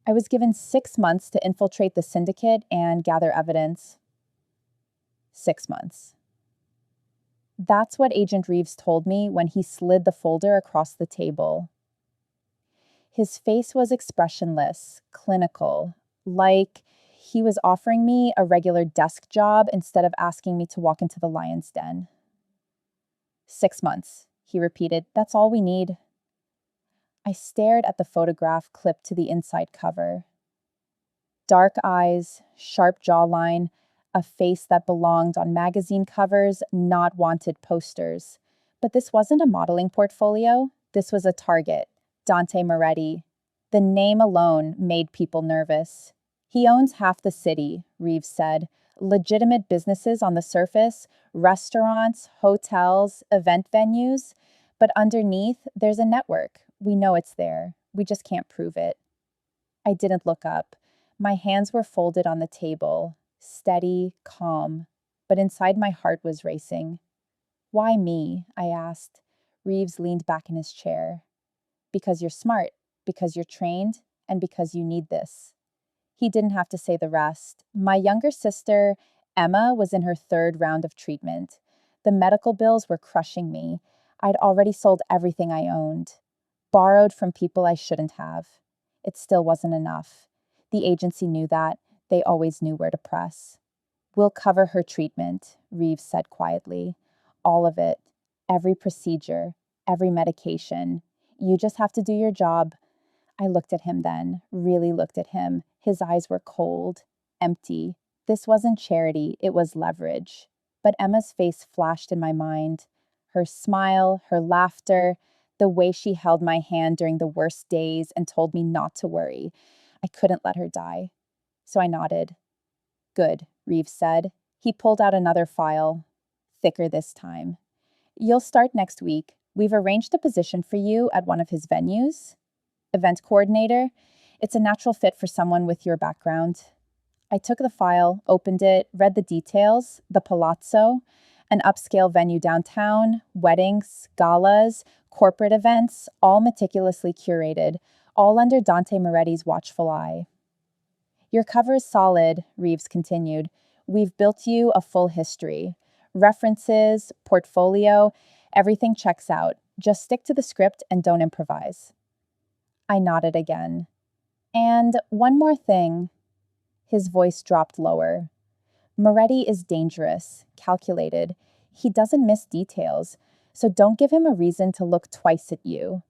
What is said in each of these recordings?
I was given 6 months to infiltrate the syndicate and gather evidence. 6 months. That's what Agent Reeves told me when he slid the folder across the table. His face was expressionless, clinical, like he was offering me a regular desk job instead of asking me to walk into the lion's den. 6 months, he repeated. That's all we need. I stared at the photograph clipped to the inside cover. Dark eyes, sharp jawline, a face that belonged on magazine covers, not wanted posters. But this wasn't a modeling portfolio. This was a target, Dante Moretti. The name alone made people nervous. He owns half the city, Reeves said. Legitimate businesses on the surface, restaurants, hotels, event venues. But underneath, there's a network. We know it's there. We just can't prove it. I didn't look up. My hands were folded on the table, steady, calm, but inside my heart was racing. Why me? I asked. Reeves leaned back in his chair. Because you're smart, because you're trained, and because you need this. He didn't have to say the rest. My younger sister, Emma, was in her 3rd round of treatment. The medical bills were crushing me. I'd already sold everything I owned, borrowed from people I shouldn't have. It still wasn't enough. The agency knew that. They always knew where to press. We'll cover her treatment, Reeves said quietly. All of it. Every procedure. Every medication. You just have to do your job. I looked at him then, really looked at him. His eyes were cold, empty. This wasn't charity, it was leverage. But Emma's face flashed in my mind. Her smile, her laughter, the way she held my hand during the worst days and told me not to worry. I couldn't let her die. So I nodded. Good, Reeves said. He pulled out another file, thicker this time. You'll start next week. We've arranged a position for you at one of his venues. Event coordinator. It's a natural fit for someone with your background. I took the file, opened it, read the details. The Palazzo, an upscale venue downtown, weddings, galas, corporate events, all meticulously curated, all under Dante Moretti's watchful eye. Your cover is solid, Reeves continued. We've built you a full history. References, portfolio, everything checks out. Just stick to the script and don't improvise. I nodded again. And one more thing. His voice dropped lower. Moretti is dangerous, calculated. He doesn't miss details, so don't give him a reason to look twice at you.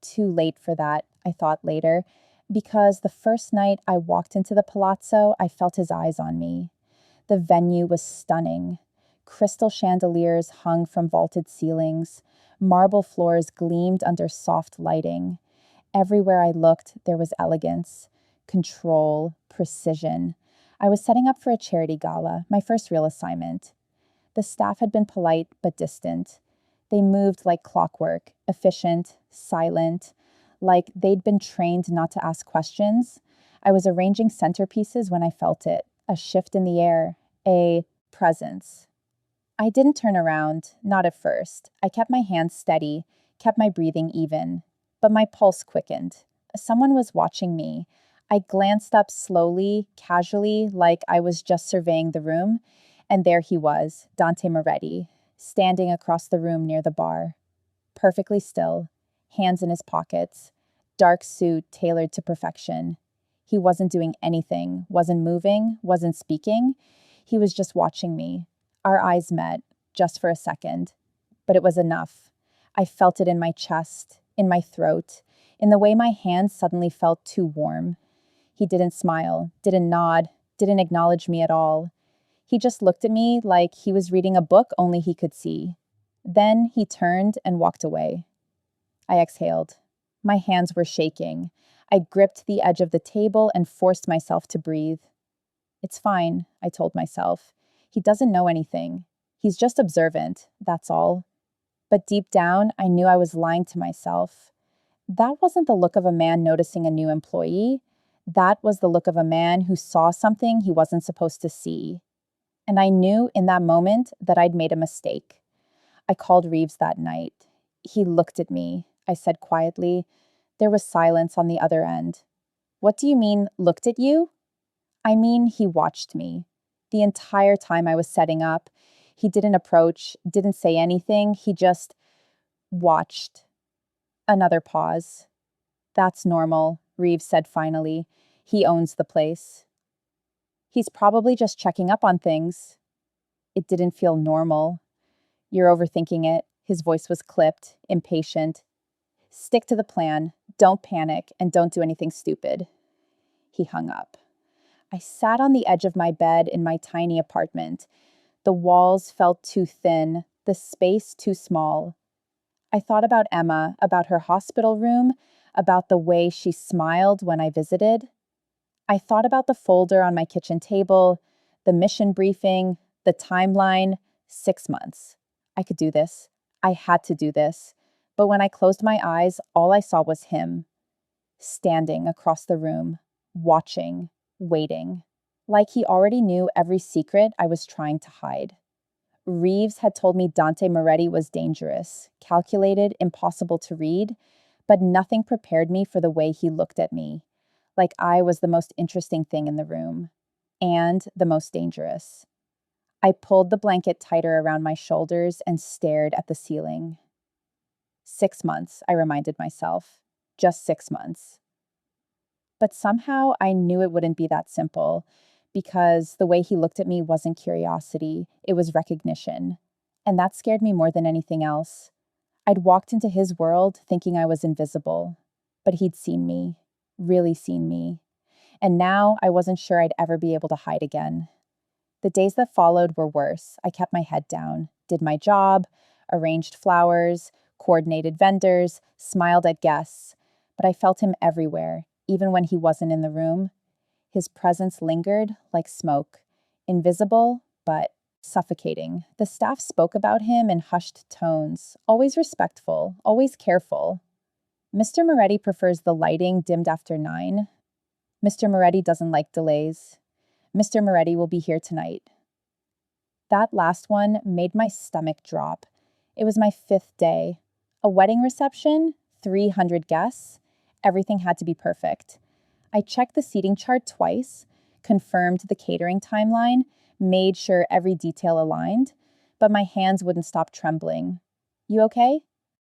Too late for that, I thought later, because the first night I walked into the Palazzo, I felt his eyes on me. The venue was stunning. Crystal chandeliers hung from vaulted ceilings. Marble floors gleamed under soft lighting. Everywhere I looked, there was elegance, control, precision. I was setting up for a charity gala, my first real assignment. The staff had been polite but distant. They moved like clockwork, efficient, silent, like they'd been trained not to ask questions. I was arranging centerpieces when I felt it, a shift in the air, a presence. I didn't turn around, not at first. I kept my hands steady, kept my breathing even. But my pulse quickened. Someone was watching me. I glanced up slowly, casually, like I was just surveying the room, and there he was, Dante Moretti, standing across the room near the bar. Perfectly still, hands in his pockets, dark suit tailored to perfection. He wasn't doing anything, wasn't moving, wasn't speaking. He was just watching me. Our eyes met, just for a second. But it was enough. I felt it in my chest, in my throat, in the way my hands suddenly felt too warm. He didn't smile, didn't nod, didn't acknowledge me at all. He just looked at me like he was reading a book only he could see. Then he turned and walked away. I exhaled. My hands were shaking. I gripped the edge of the table and forced myself to breathe. It's fine, I told myself. He doesn't know anything. He's just observant, that's all. But deep down, I knew I was lying to myself. That wasn't the look of a man noticing a new employee. That was the look of a man who saw something he wasn't supposed to see. And I knew in that moment that I'd made a mistake. I called Reeves that night. He looked at me. I said quietly. There was silence on the other end. What do you mean, looked at you? I mean, he watched me. The entire time I was setting up, he didn't approach, didn't say anything, he just watched. Another pause. That's normal, Reeves said finally. He owns the place. He's probably just checking up on things. It didn't feel normal. You're overthinking it. His voice was clipped, impatient. Stick to the plan, don't panic, and don't do anything stupid. He hung up. I sat on the edge of my bed in my tiny apartment. The walls felt too thin, the space too small. I thought about Emma, about her hospital room, about the way she smiled when I visited. I thought about the folder on my kitchen table, the mission briefing, the timeline, 6 months. I could do this. I had to do this. But when I closed my eyes, all I saw was him, standing across the room, watching, waiting, like he already knew every secret I was trying to hide. Reeves had told me Dante Moretti was dangerous, calculated, impossible to read, but nothing prepared me for the way he looked at me, like I was the most interesting thing in the room, and the most dangerous. I pulled the blanket tighter around my shoulders and stared at the ceiling. 6 months, I reminded myself. Just 6 months. But somehow I knew it wouldn't be that simple, because the way he looked at me wasn't curiosity, it was recognition. And that scared me more than anything else. I'd walked into his world thinking I was invisible, but he'd seen me, really seen me. And now I wasn't sure I'd ever be able to hide again. The days that followed were worse. I kept my head down, did my job, arranged flowers, coordinated vendors, smiled at guests. But I felt him everywhere, even when he wasn't in the room. His presence lingered like smoke, invisible, but suffocating. The staff spoke about him in hushed tones, always respectful, always careful. Mr. Moretti prefers the lighting dimmed after 9. Mr. Moretti doesn't like delays. Mr. Moretti will be here tonight. That last one made my stomach drop. It was my 5th day. A wedding reception, 300 guests. Everything had to be perfect. I checked the seating chart twice, confirmed the catering timeline, made sure every detail aligned, but my hands wouldn't stop trembling. You okay?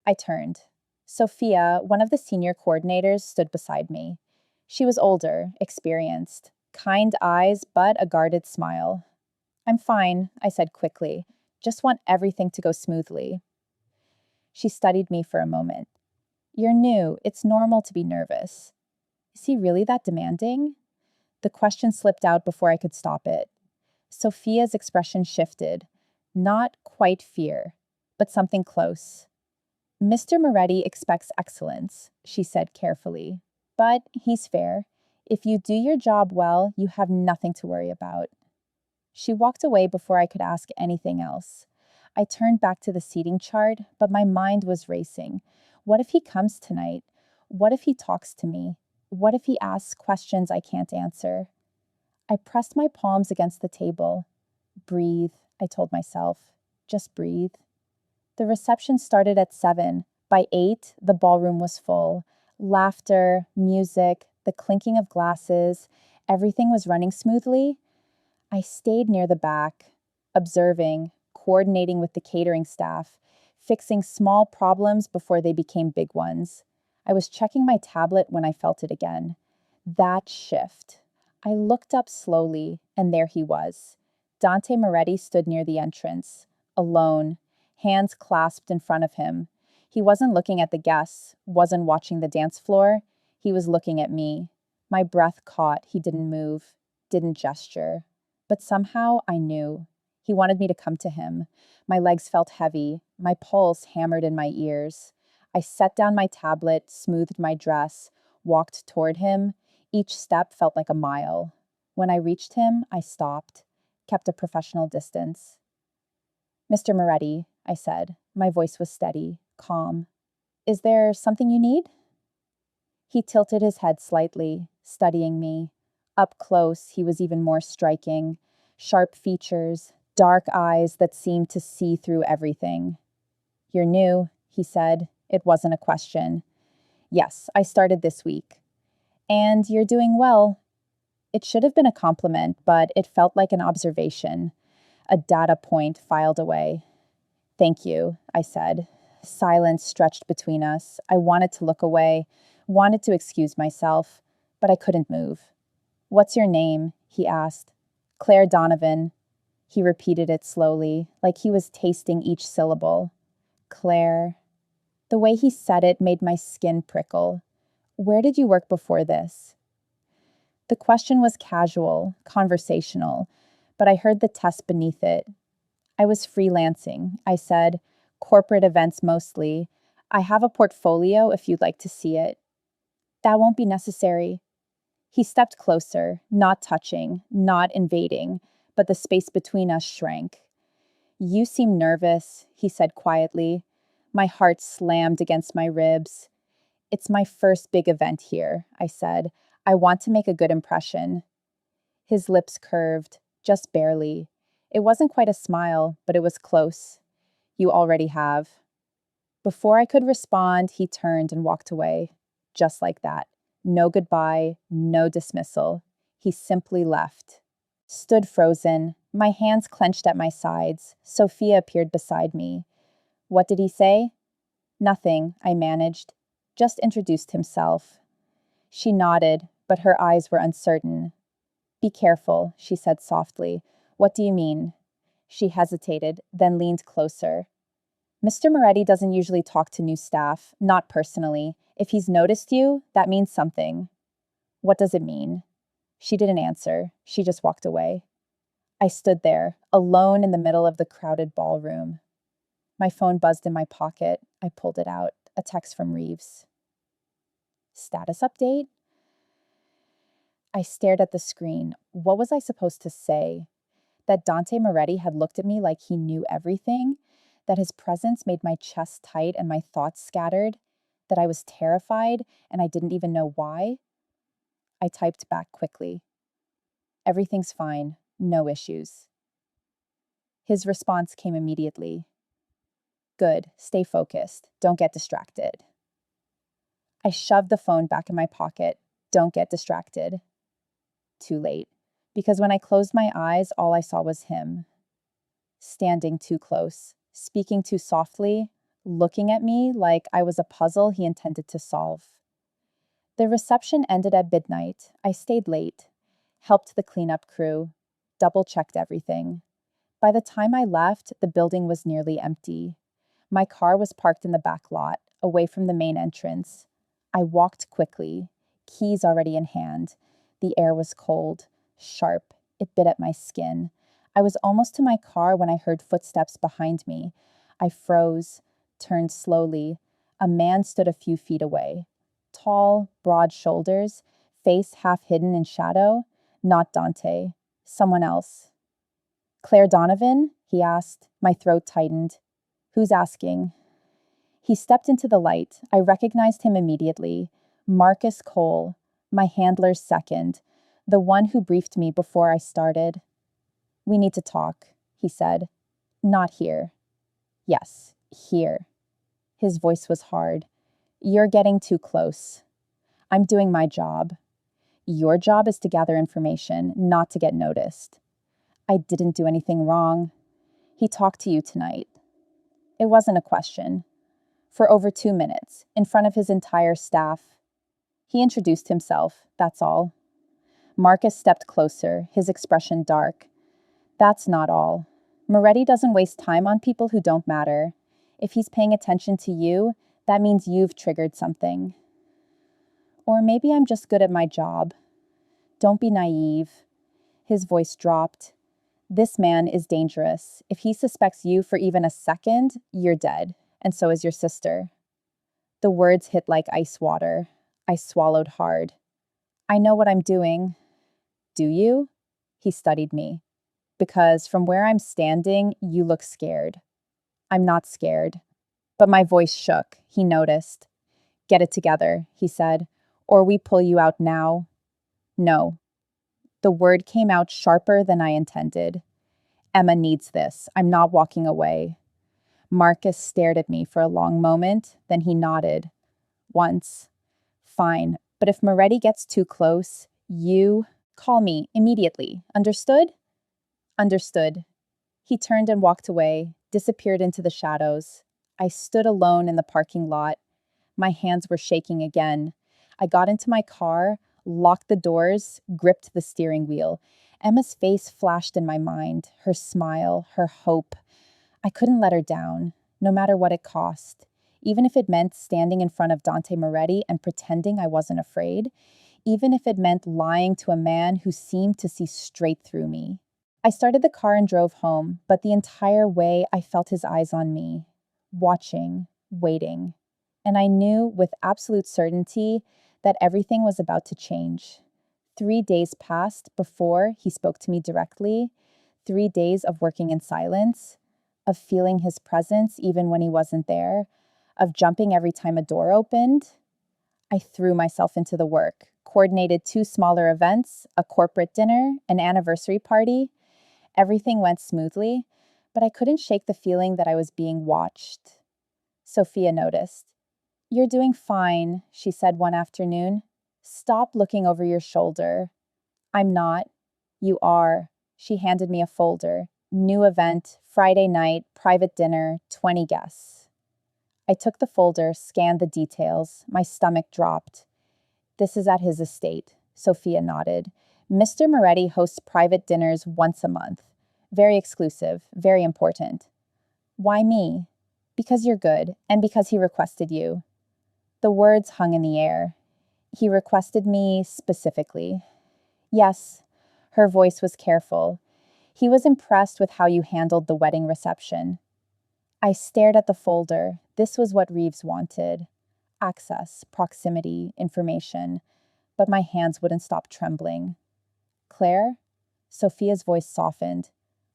I turned. Sophia, one of the senior coordinators, stood beside me. She was older, experienced, kind eyes, but a guarded smile. I'm fine, I said quickly. Just want everything to go smoothly. She studied me for a moment. You're new. It's normal to be nervous. Is he really that demanding? The question slipped out before I could stop it. Sophia's expression shifted. Not quite fear, but something close. Mr. Moretti expects excellence, she said carefully. But he's fair. If you do your job well, you have nothing to worry about. She walked away before I could ask anything else. I turned back to the seating chart, but my mind was racing. What if he comes tonight? What if he talks to me? What if he asks questions I can't answer? I pressed my palms against the table. Breathe, I told myself. Just breathe. The reception started at 7. By 8, the ballroom was full. Laughter, music, the clinking of glasses, everything was running smoothly. I stayed near the back, observing, coordinating with the catering staff, fixing small problems before they became big ones. I was checking my tablet when I felt it again. That shift. I looked up slowly, and there he was. Dante Moretti stood near the entrance, alone, hands clasped in front of him. He wasn't looking at the guests, wasn't watching the dance floor. He was looking at me. My breath caught. He didn't move, didn't gesture. But somehow I knew. He wanted me to come to him. My legs felt heavy. My pulse hammered in my ears. I set down my tablet, smoothed my dress, walked toward him. Each step felt like a mile. When I reached him, I stopped, kept a professional distance. Mr. Moretti, I said. My voice was steady, calm. Is there something you need? He tilted his head slightly, studying me. Up close, he was even more striking. Sharp features, dark eyes that seemed to see through everything. You're new, he said. It wasn't a question. Yes, I started this week. And you're doing well. It should have been a compliment, but it felt like an observation, a data point filed away. Thank you, I said. Silence stretched between us. I wanted to look away, wanted to excuse myself, but I couldn't move. What's your name? He asked. Claire Donovan. He repeated it slowly, like he was tasting each syllable. Claire. The way he said it made my skin prickle. Where did you work before this? The question was casual, conversational, but I heard the test beneath it. I was freelancing, I said. Corporate events mostly. I have a portfolio if you'd like to see it. That won't be necessary. He stepped closer, not touching, not invading, but the space between us shrank. You seem nervous, he said quietly. My heart slammed against my ribs. It's my first big event here, I said. I want to make a good impression. His lips curved, just barely. It wasn't quite a smile, but it was close. You already have. Before I could respond, he turned and walked away. Just like that. No goodbye, no dismissal. He simply left. Stood frozen, my hands clenched at my sides. Sophia appeared beside me. What did he say? Nothing, I managed. Just introduced himself. She nodded, but her eyes were uncertain. Be careful, she said softly. What do you mean? She hesitated, then leaned closer. Mr. Moretti doesn't usually talk to new staff, not personally. If he's noticed you, that means something. What does it mean? She didn't answer. She just walked away. I stood there, alone in the middle of the crowded ballroom. My phone buzzed in my pocket. I pulled it out. A text from Reeves. Status update? I stared at the screen. What was I supposed to say? That Dante Moretti had looked at me like he knew everything? That his presence made my chest tight and my thoughts scattered? That I was terrified and I didn't even know why? I typed back quickly. Everything's fine. No issues. His response came immediately. Good. Stay focused. Don't get distracted. I shoved the phone back in my pocket. Don't get distracted. Too late. Because when I closed my eyes, all I saw was him. Standing too close, speaking too softly, looking at me like I was a puzzle he intended to solve. The reception ended at midnight. I stayed late, helped the cleanup crew, double-checked everything. By the time I left, the building was nearly empty. My car was parked in the back lot, away from the main entrance. I walked quickly, keys already in hand. The air was cold, sharp. It bit at my skin. I was almost to my car when I heard footsteps behind me. I froze, turned slowly. A man stood a few feet away. Tall, broad shoulders, face half hidden in shadow. Not Dante. Someone else. Claire Donovan? He asked. My throat tightened. Who's asking? He stepped into the light. I recognized him immediately. Marcus Cole, my handler's second, the one who briefed me before I started. We need to talk, he said. Not here. Yes, here. His voice was hard. You're getting too close. I'm doing my job. Your job is to gather information, not to get noticed. I didn't do anything wrong. He talked to you tonight. It wasn't a question. For over 2 minutes, in front of his entire staff. He introduced himself, that's all. Marcus stepped closer, his expression dark. That's not all. Moretti doesn't waste time on people who don't matter. If he's paying attention to you, that means you've triggered something. Or maybe I'm just good at my job. Don't be naive. His voice dropped. This man is dangerous. If he suspects you for even a second, you're dead, and so is your sister. The words hit like ice water. I swallowed hard. I know what I'm doing. Do you? He studied me. Because from where I'm standing, you look scared. I'm not scared. But my voice shook. He noticed. Get it together, he said, or we pull you out now. No. The word came out sharper than I intended. Emma needs this. I'm not walking away. Marcus stared at me for a long moment, then he nodded. Once. Fine, But if Moretti gets too close, you call me immediately. Understood? Understood. He turned and walked away, disappeared into the shadows. I stood alone in the parking lot. My hands were shaking again. I got into my car, locked the doors, gripped the steering wheel. Emma's face flashed in my mind, her smile, her hope. I couldn't let her down, no matter what it cost. Even if it meant standing in front of Dante Moretti and pretending I wasn't afraid, even if it meant lying to a man who seemed to see straight through me. I started the car and drove home, but the entire way I felt his eyes on me, watching, waiting. And I knew with absolute certainty that everything was about to change. 3 days passed before he spoke to me directly, 3 days of working in silence, of feeling his presence even when he wasn't there, of jumping every time a door opened. I threw myself into the work, coordinated 2 smaller events, a corporate dinner, an anniversary party. Everything went smoothly, but I couldn't shake the feeling that I was being watched. Sophia noticed. "You're doing fine," she said one afternoon. "Stop looking over your shoulder." "I'm not." "You are." She handed me a folder. New event, Friday night, private dinner, 20 guests. I took the folder, scanned the details. My stomach dropped. "This is at his estate," Sophia nodded. "Mr. Moretti hosts private dinners once a month. Very exclusive, very important." "Why me?" "Because you're good, and because he requested you." The words hung in the air. "He requested me specifically." "Yes." Her voice was careful. "He was impressed with how you handled the wedding reception." I stared at the folder. This was what Reeves wanted. Access, proximity, information. But my hands wouldn't stop trembling. "Claire?" Sophia's voice softened.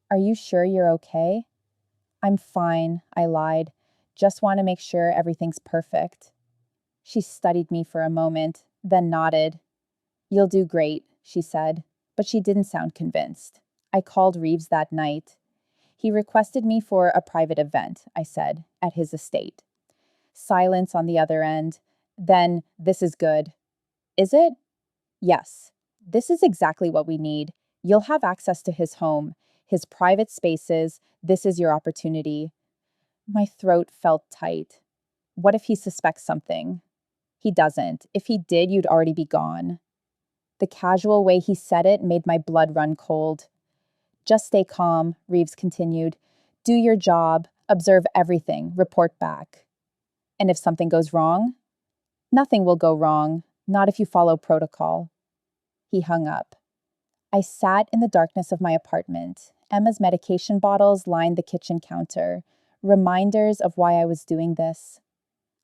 "Are you sure you're okay?" "I'm fine," I lied. "Just want to make sure everything's perfect." She studied me for a moment, then nodded. "You'll do great," she said, but she didn't sound convinced. I called Reeves that night. "He requested me for a private event," I said, "at his estate." Silence on the other end. Then, "This is good." "Is it?" "Yes. This is exactly what we need. You'll have access to his home, his private spaces. This is your opportunity." My throat felt tight. What if he suspects something? "He doesn't. If he did, you'd already be gone." The casual way he said it made my blood run cold. "Just stay calm," Reeves continued. "Do your job, observe everything, report back." "And if something goes wrong?" "Nothing will go wrong, not if you follow protocol." He hung up. I sat in the darkness of my apartment. Emma's medication bottles lined the kitchen counter, reminders of why I was doing this.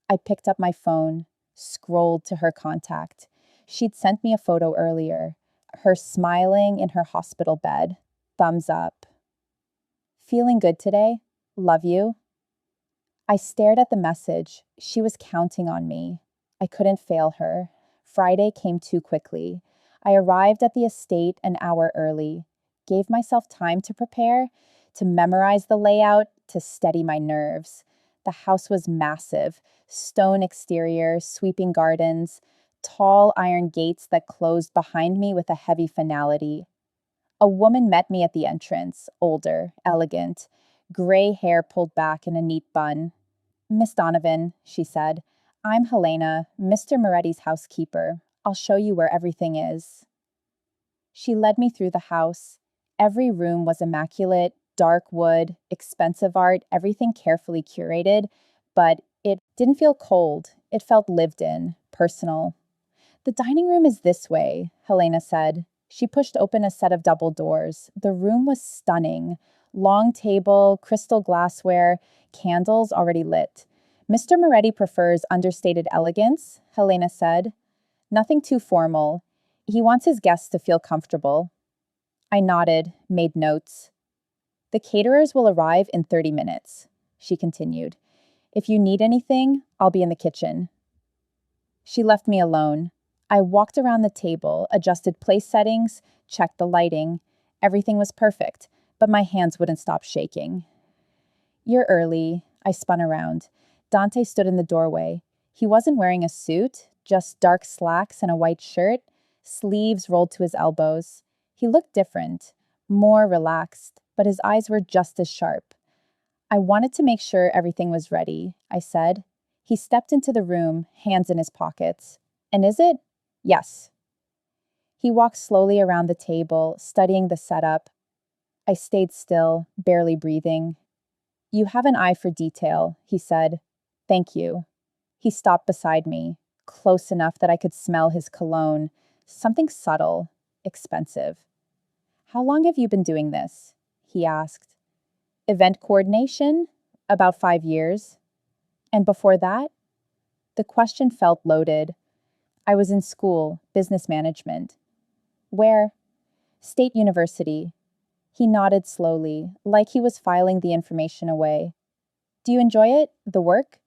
I picked up my phone, scrolled to her contact. She'd sent me a photo earlier, her smiling in her hospital bed. Thumbs up. "Feeling good today? Love you." I stared at the message. She was counting on me. I couldn't fail her. Friday came too quickly. I arrived at the estate an hour early, gave myself time to prepare, to memorize the layout, to steady my nerves. The house was massive, stone exterior, sweeping gardens, tall iron gates that closed behind me with a heavy finality. A woman met me at the entrance, older, elegant, gray hair pulled back in a neat bun. "Miss Donovan," she said, "I'm Helena, Mr. Moretti's housekeeper. I'll show you where everything is." She led me through the house. Every room was immaculate, dark wood, expensive art, everything carefully curated, but it didn't feel cold. It felt lived in, personal. "The dining room is this way," Helena said. She pushed open a set of double doors. The room was stunning. Long table, crystal glassware, candles already lit. "Mr. Moretti prefers understated elegance," Helena said. "Nothing too formal. He wants his guests to feel comfortable." I nodded, made notes. "The caterers will arrive in 30 minutes," she continued. "If you need anything, I'll be in the kitchen." She left me alone. I walked around the table, adjusted place settings, checked the lighting. Everything was perfect, but my hands wouldn't stop shaking. "You're early." I spun around. Dante stood in the doorway. He wasn't wearing a suit, just dark slacks and a white shirt, sleeves rolled to his elbows. He looked different, more relaxed, but his eyes were just as sharp. I wanted to make sure everything was ready, I said. He stepped into the room, hands in his pockets. And is it? Yes. He walked slowly around the table, studying the setup. I stayed still, barely breathing. You have an eye for detail, he said. Thank you. He stopped beside me, close enough that I could smell his cologne, something subtle, expensive. How long have you been doing this? He asked. Event coordination? About 5 years. And before that? The question felt loaded. I was in school, business management. Where? State University. He nodded slowly, like he was filing the information away. Do you enjoy it, the work?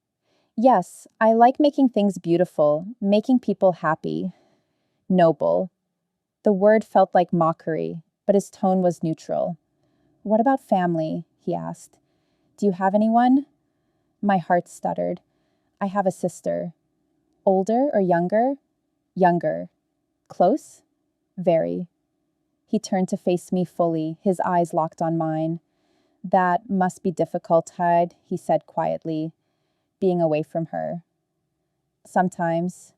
Yes, I like making things beautiful, making people happy. Noble. The word felt like mockery, but his tone was neutral. What about family? He asked. Do you have anyone? My heart stuttered. I have a sister. Older or younger? Younger. Close? Very. He turned to face me fully, his eyes locked on mine. That must be difficult, Hyde, he said quietly, being away from her. Sometimes.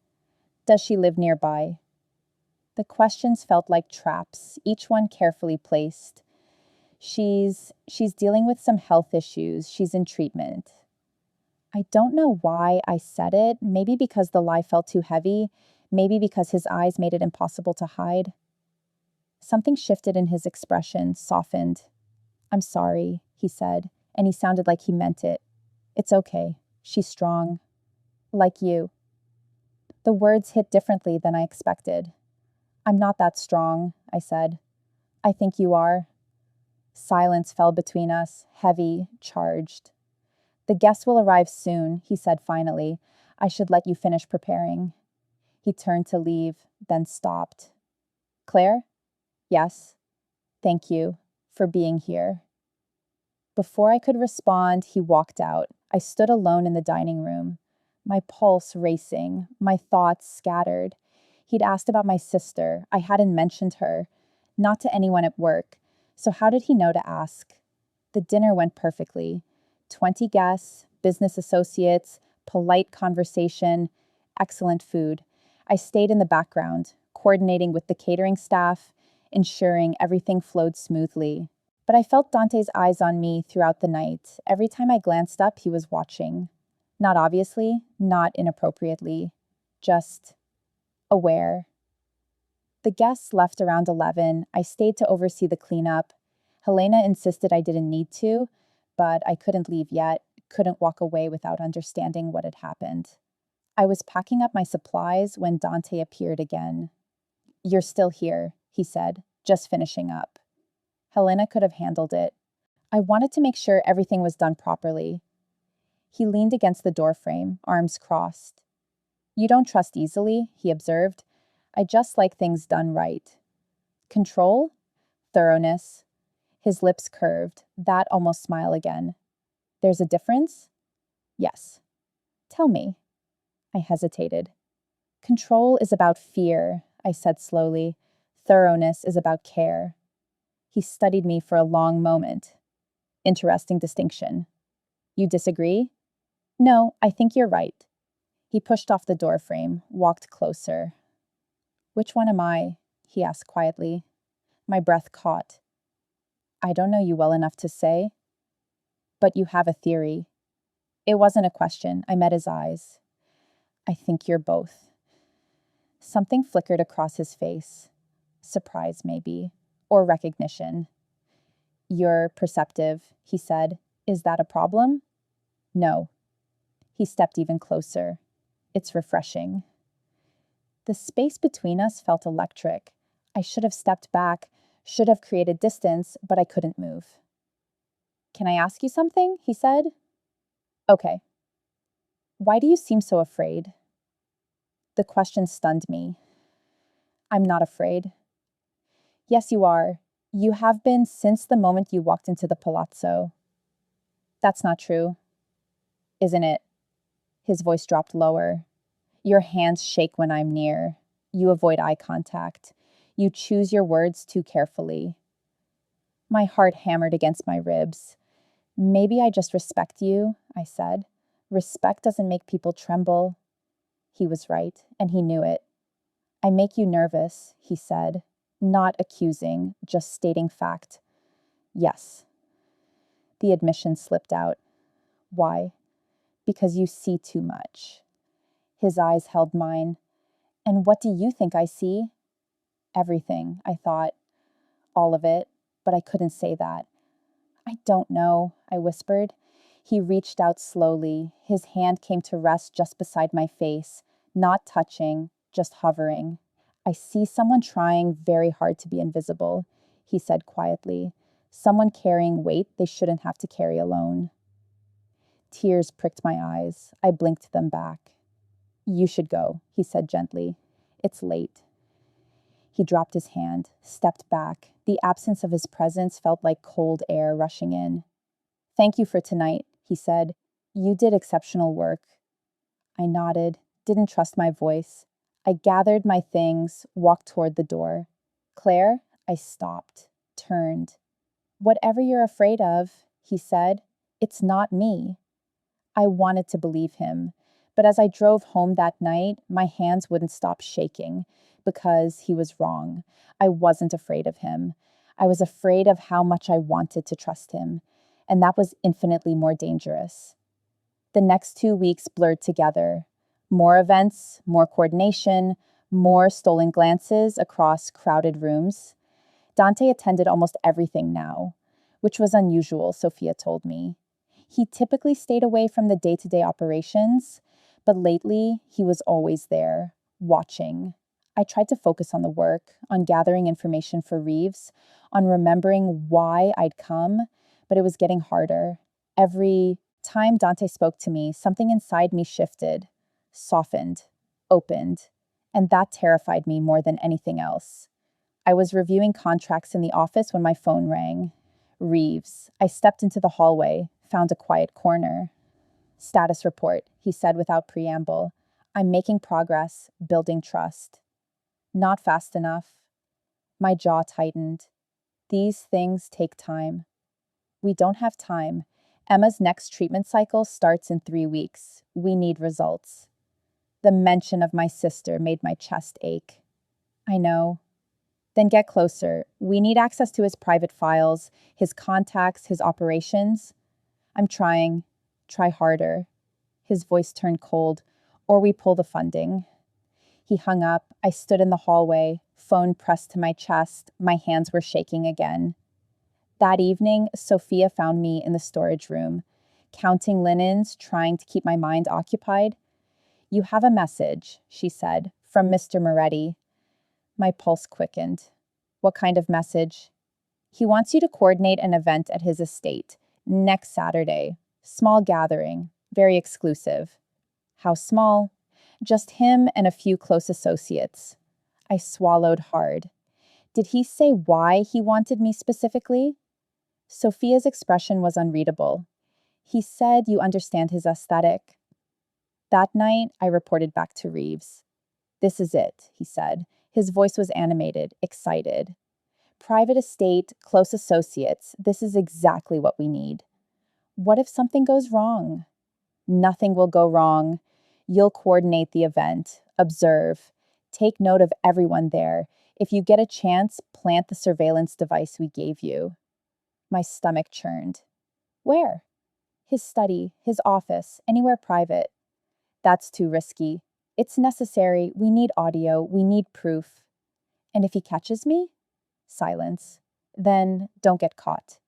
Does she live nearby? The questions felt like traps, each one carefully placed. She's dealing with some health issues. She's in treatment. I don't know why I said it, maybe because the lie felt too heavy, maybe because his eyes made it impossible to hide. Something shifted in his expression, softened. I'm sorry, he said, and he sounded like he meant it. It's okay. She's strong. Like you. The words hit differently than I expected. I'm not that strong, I said. I think you are. Silence fell between us, heavy, charged. The guests will arrive soon, he said finally. I should let you finish preparing. He turned to leave, then stopped. Claire? Yes. Thank you for being here. Before I could respond, he walked out. I stood alone in the dining room, my pulse racing, my thoughts scattered. He'd asked about my sister. I hadn't mentioned her, not to anyone at work. So how did he know to ask? The dinner went perfectly. 20 guests, business associates, polite conversation, excellent food. I stayed in the background, coordinating with the catering staff, ensuring everything flowed smoothly. But I felt Dante's eyes on me throughout the night. Every time I glanced up, he was watching. Not obviously, not inappropriately, just aware. The guests left around 11. I stayed to oversee the cleanup. Helena insisted I didn't need to, but I couldn't leave yet, couldn't walk away without understanding what had happened. I was packing up my supplies when Dante appeared again. You're still here, he said, just finishing up. Helena could have handled it. I wanted to make sure everything was done properly. He leaned against the doorframe, arms crossed. You don't trust easily, he observed. I just like things done right. Control? Thoroughness. His lips curved, that almost smile again. There's a difference? Yes. Tell me. I hesitated. Control is about fear, I said slowly. Thoroughness is about care. He studied me for a long moment. Interesting distinction. You disagree? No, I think you're right. He pushed off the doorframe, walked closer. Which one am I? He asked quietly. My breath caught. I don't know you well enough to say, but you have a theory. It wasn't a question. I met his eyes. I think you're both. Something flickered across his face. Surprise, maybe, or recognition. You're perceptive, he said. Is that a problem? No. He stepped even closer. It's refreshing. The space between us felt electric. I should have stepped back, should have created distance, but I couldn't move. Can I ask you something? He said. Okay. Why do you seem so afraid? The question stunned me. I'm not afraid. Yes, you are. You have been since the moment you walked into the palazzo. That's not true. Isn't it? His voice dropped lower. Your hands shake when I'm near. You avoid eye contact. You choose your words too carefully. My heart hammered against my ribs. Maybe I just respect you, I said. Respect doesn't make people tremble. He was right, and he knew it. I make you nervous, he said, not accusing, just stating fact. Yes. The admission slipped out. Why? Because you see too much. His eyes held mine. And what do you think I see? Everything, I thought. All of it, but I couldn't say that. I don't know, I whispered. He reached out slowly. His hand came to rest just beside my face, not touching, just hovering. I see someone trying very hard to be invisible, he said quietly. Someone carrying weight they shouldn't have to carry alone. Tears pricked my eyes. I blinked them back. You should go, he said gently. It's late. He dropped his hand, stepped back. The absence of his presence felt like cold air rushing in. Thank you for tonight, he said. You did exceptional work. I nodded, didn't trust my voice. I gathered my things, walked toward the door. Claire, I stopped, turned. Whatever you're afraid of, he said, it's not me. I wanted to believe him, but as I drove home that night, my hands wouldn't stop shaking because he was wrong. I wasn't afraid of him. I was afraid of how much I wanted to trust him, and that was infinitely more dangerous. The next 2 weeks blurred together. More events, more coordination, more stolen glances across crowded rooms. Dante attended almost everything now, which was unusual, Sophia told me. He typically stayed away from the day-to-day operations, but lately he was always there, watching. I tried to focus on the work, on gathering information for Reeves, on remembering why I'd come, but it was getting harder. Every time Dante spoke to me, something inside me shifted, softened, opened, and that terrified me more than anything else. I was reviewing contracts in the office when my phone rang. Reeves. I stepped into the hallway, found a quiet corner. Status report, he said without preamble. I'm making progress, building trust. Not fast enough. My jaw tightened. These things take time. We don't have time. Emma's next treatment cycle starts in 3 weeks. We need results. The mention of my sister made my chest ache. I know. Then get closer. We need access to his private files, his contacts, his operations. I'm trying. Try harder. His voice turned cold. Or we pull the funding. He hung up. I stood in the hallway, phone pressed to my chest. My hands were shaking again. That evening, Sophia found me in the storage room, counting linens, trying to keep my mind occupied. You have a message, she said, from Mr. Moretti. My pulse quickened. What kind of message? He wants you to coordinate an event at his estate, next Saturday. Small gathering, very exclusive. How small? Just him and a few close associates. I swallowed hard. Did he say why he wanted me specifically? Sophia's expression was unreadable. He said you understand his aesthetic. That night, I reported back to Reeves. This is it, he said. His voice was animated, excited. Private estate, close associates, this is exactly what we need. What if something goes wrong? Nothing will go wrong. You'll coordinate the event, observe, take note of everyone there. If you get a chance, plant the surveillance device we gave you. My stomach churned. Where? His study, his office, anywhere private. That's too risky. It's necessary. We need audio. We need proof. And if he catches me? Silence. Then don't get caught.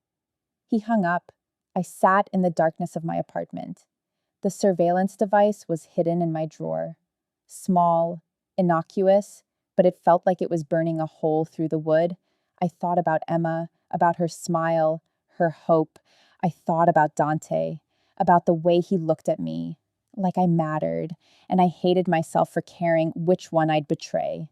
He hung up. I sat in the darkness of my apartment. The surveillance device was hidden in my drawer. Small, innocuous, but it felt like it was burning a hole through the wood. I thought about Emma, about her smile, her hope. I thought about Dante, about the way he looked at me, like I mattered, and I hated myself for caring which one I'd betray.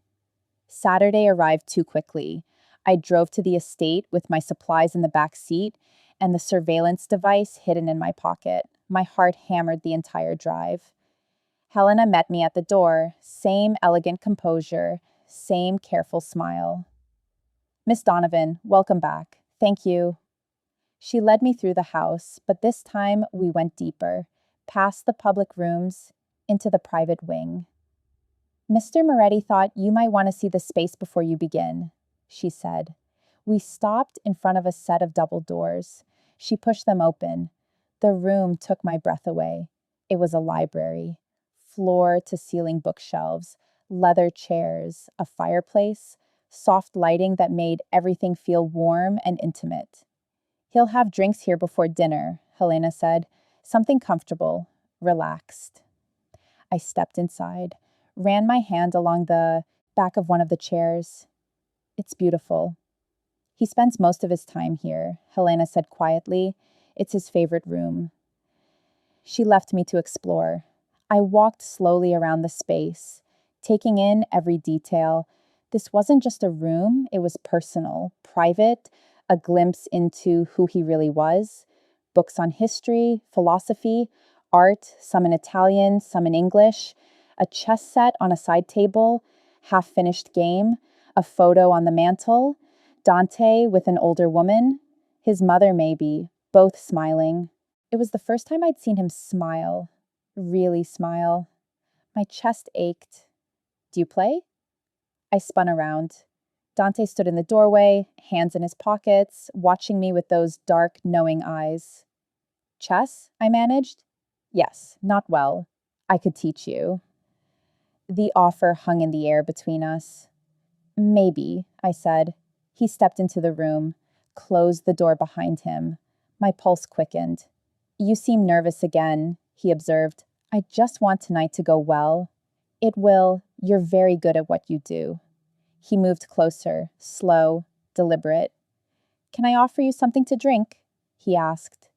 Saturday arrived too quickly. I drove to the estate with my supplies in the back seat and the surveillance device hidden in my pocket. My heart hammered the entire drive. Helena met me at the door, same elegant composure, same careful smile. Miss Donovan, welcome back. Thank you. She led me through the house, but this time we went deeper, past the public rooms, into the private wing. Mr. Moretti thought you might want to see the space before you begin, she said. We stopped in front of a set of double doors. She pushed them open. The room took my breath away. It was a library. Floor-to-ceiling bookshelves, leather chairs, a fireplace, soft lighting that made everything feel warm and intimate. He'll have drinks here before dinner, Helena said. Something comfortable, relaxed. I stepped inside, ran my hand along the back of one of the chairs. It's beautiful. He spends most of his time here, Helena said quietly. It's his favorite room. She left me to explore. I walked slowly around the space, taking in every detail. This wasn't just a room, it was personal, private, a glimpse into who he really was. Books on history, philosophy, art, some in Italian, some in English, a chess set on a side table, half-finished game, a photo on the mantle, Dante with an older woman, his mother maybe, both smiling. It was the first time I'd seen him smile, really smile. My chest ached. Do you play? I spun around. Dante stood in the doorway, hands in his pockets, watching me with those dark, knowing eyes. Chess? I managed. Yes, not well. I could teach you. The offer hung in the air between us. Maybe, I said. He stepped into the room, closed the door behind him. My pulse quickened. You seem nervous again, he observed. I just want tonight to go well. It will. You're very good at what you do. He moved closer, slow, deliberate. Can I offer you something to drink? He asked.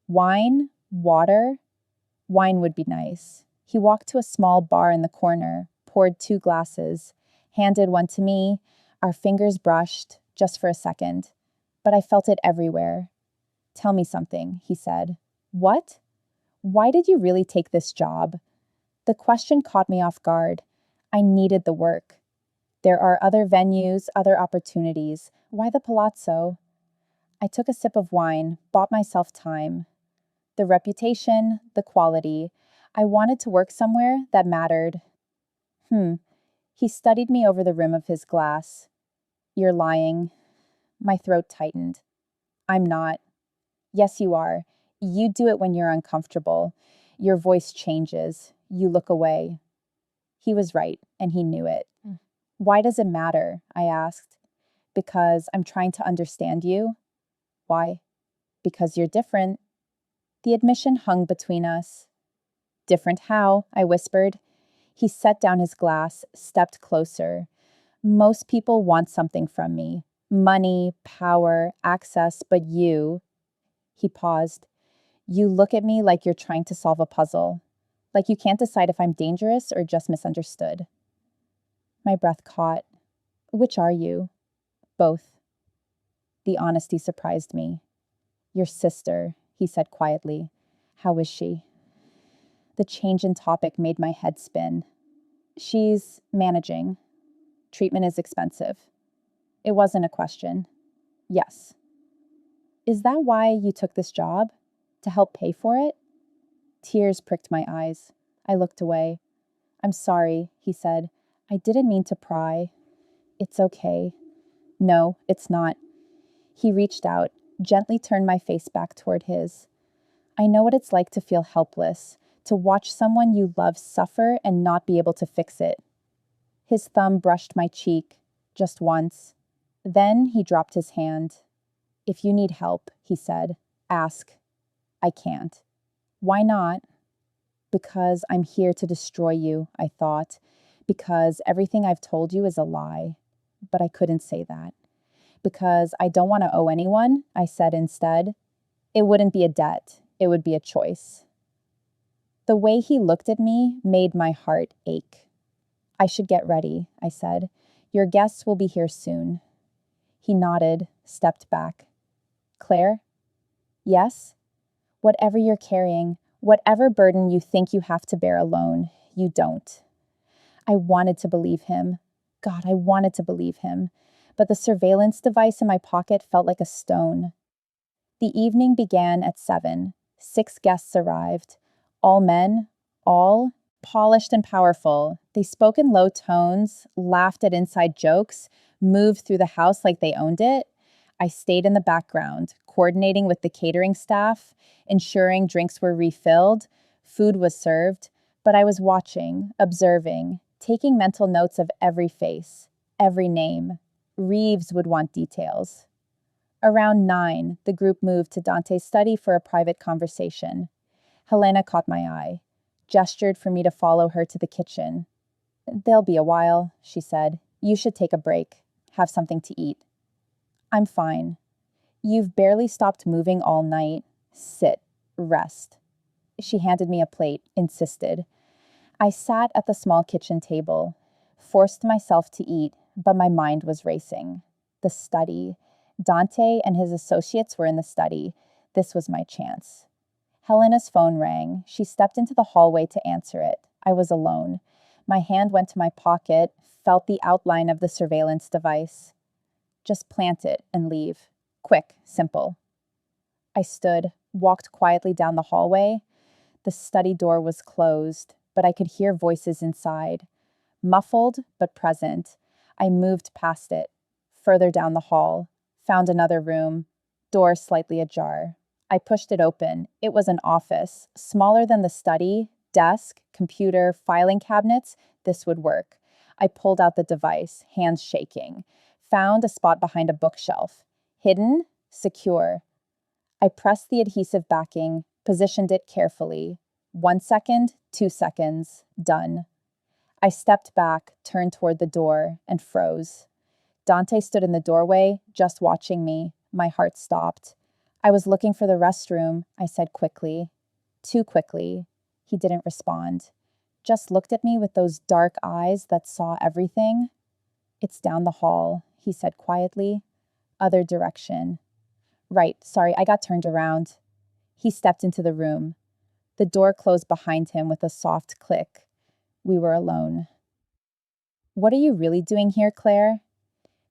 Wine? Water? Wine would be nice. He walked to a small bar in the corner, poured 2 glasses, handed one to me. Our fingers brushed, just for a second. But I felt it everywhere. Tell me something, he said. What? Why did you really take this job? The question caught me off guard. I needed the work. There are other venues, other opportunities. Why the Palazzo? I took a sip of wine, bought myself time. The reputation, the quality. I wanted to work somewhere that mattered. He studied me over the rim of his glass. You're lying. My throat tightened. I'm not. Yes, you are. You do it when you're uncomfortable. Your voice changes. You look away. He was right, and he knew it. Why does it matter? I asked. Because I'm trying to understand you. Why? Because you're different. The admission hung between us. Different how? I whispered. He set down his glass, stepped closer. Most people want something from me. Money, power, access, but you. He paused. You look at me like you're trying to solve a puzzle. Like you can't decide if I'm dangerous or just misunderstood. My breath caught. Which are you? Both. The honesty surprised me. Your sister, he said quietly. How is she? The change in topic made my head spin. She's managing. Treatment is expensive. It wasn't a question. Yes. Is that why you took this job? To help pay for it? Tears pricked my eyes. I looked away. I'm sorry, he said. I didn't mean to pry. It's okay. No, it's not. He reached out, gently turned my face back toward his. I know what it's like to feel helpless, to watch someone you love suffer and not be able to fix it. His thumb brushed my cheek, just once. Then he dropped his hand. If you need help, he said, ask. I can't. Why not? Because I'm here to destroy you, I thought. Because everything I've told you is a lie. But I couldn't say that. Because I don't want to owe anyone, I said instead. It wouldn't be a debt. It would be a choice. The way he looked at me made my heart ache. I should get ready, I said. Your guests will be here soon. He nodded, stepped back. Claire? Yes? Whatever you're carrying, whatever burden you think you have to bear alone, You don't. I wanted to believe him. God, I wanted to believe him. But the surveillance device in my pocket felt like a stone. The evening began at 7. 6 guests arrived. All men, all polished and powerful. They spoke in low tones, laughed at inside jokes, moved through the house like they owned it. I stayed in the background, coordinating with the catering staff, ensuring drinks were refilled, food was served, but I was watching, observing, taking mental notes of every face, every name. Reeves would want details. Around 9, the group moved to Dante's study for a private conversation. Helena caught my eye, gestured for me to follow her to the kitchen. "They'll be a while," she said. "You should take a break. Have something to eat." "I'm fine. You've barely stopped moving all night. Sit. Rest." She handed me a plate, insisted. I sat at the small kitchen table, forced myself to eat, but my mind was racing. The study. Dante and his associates were in the study. This was my chance. Helena's phone rang. She stepped into the hallway to answer it. I was alone. My hand went to my pocket, felt the outline of the surveillance device. "Just plant it and leave. Quick, simple." I stood, walked quietly down the hallway. The study door was closed, but I could hear voices inside. Muffled, but present. I moved past it, further down the hall, found another room, door slightly ajar. I pushed it open. It was an office, smaller than the study, desk, computer, filing cabinets. This would work. I pulled out the device, hands shaking, found a spot behind a bookshelf. Hidden, secure. I pressed the adhesive backing, positioned it carefully. 1 second, 2 seconds, done. I stepped back, turned toward the door, and froze. Dante stood in the doorway, just watching me. My heart stopped. "I was looking for the restroom," I said quickly. Too quickly. He didn't respond. Just looked at me with those dark eyes that saw everything. "It's down the hall," he said quietly. "Other direction." "Right, sorry, I got turned around." He stepped into the room. The door closed behind him with a soft click. We were alone. "What are you really doing here, Claire?"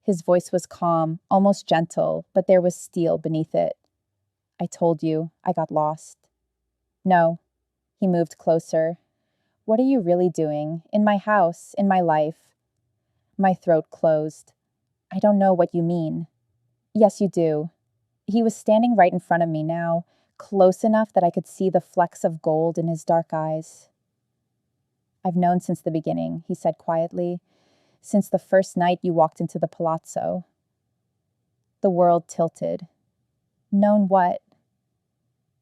His voice was calm, almost gentle, but there was steel beneath it. "I told you, I got lost." "No." He moved closer. "What are you really doing? In my house, in my life?" My throat closed. "I don't know what you mean." "Yes, you do." He was standing right in front of me now, close enough that I could see the flecks of gold in his dark eyes. "I've known since the beginning," he said quietly. "Since the first night you walked into the palazzo." The world tilted. "Known what?"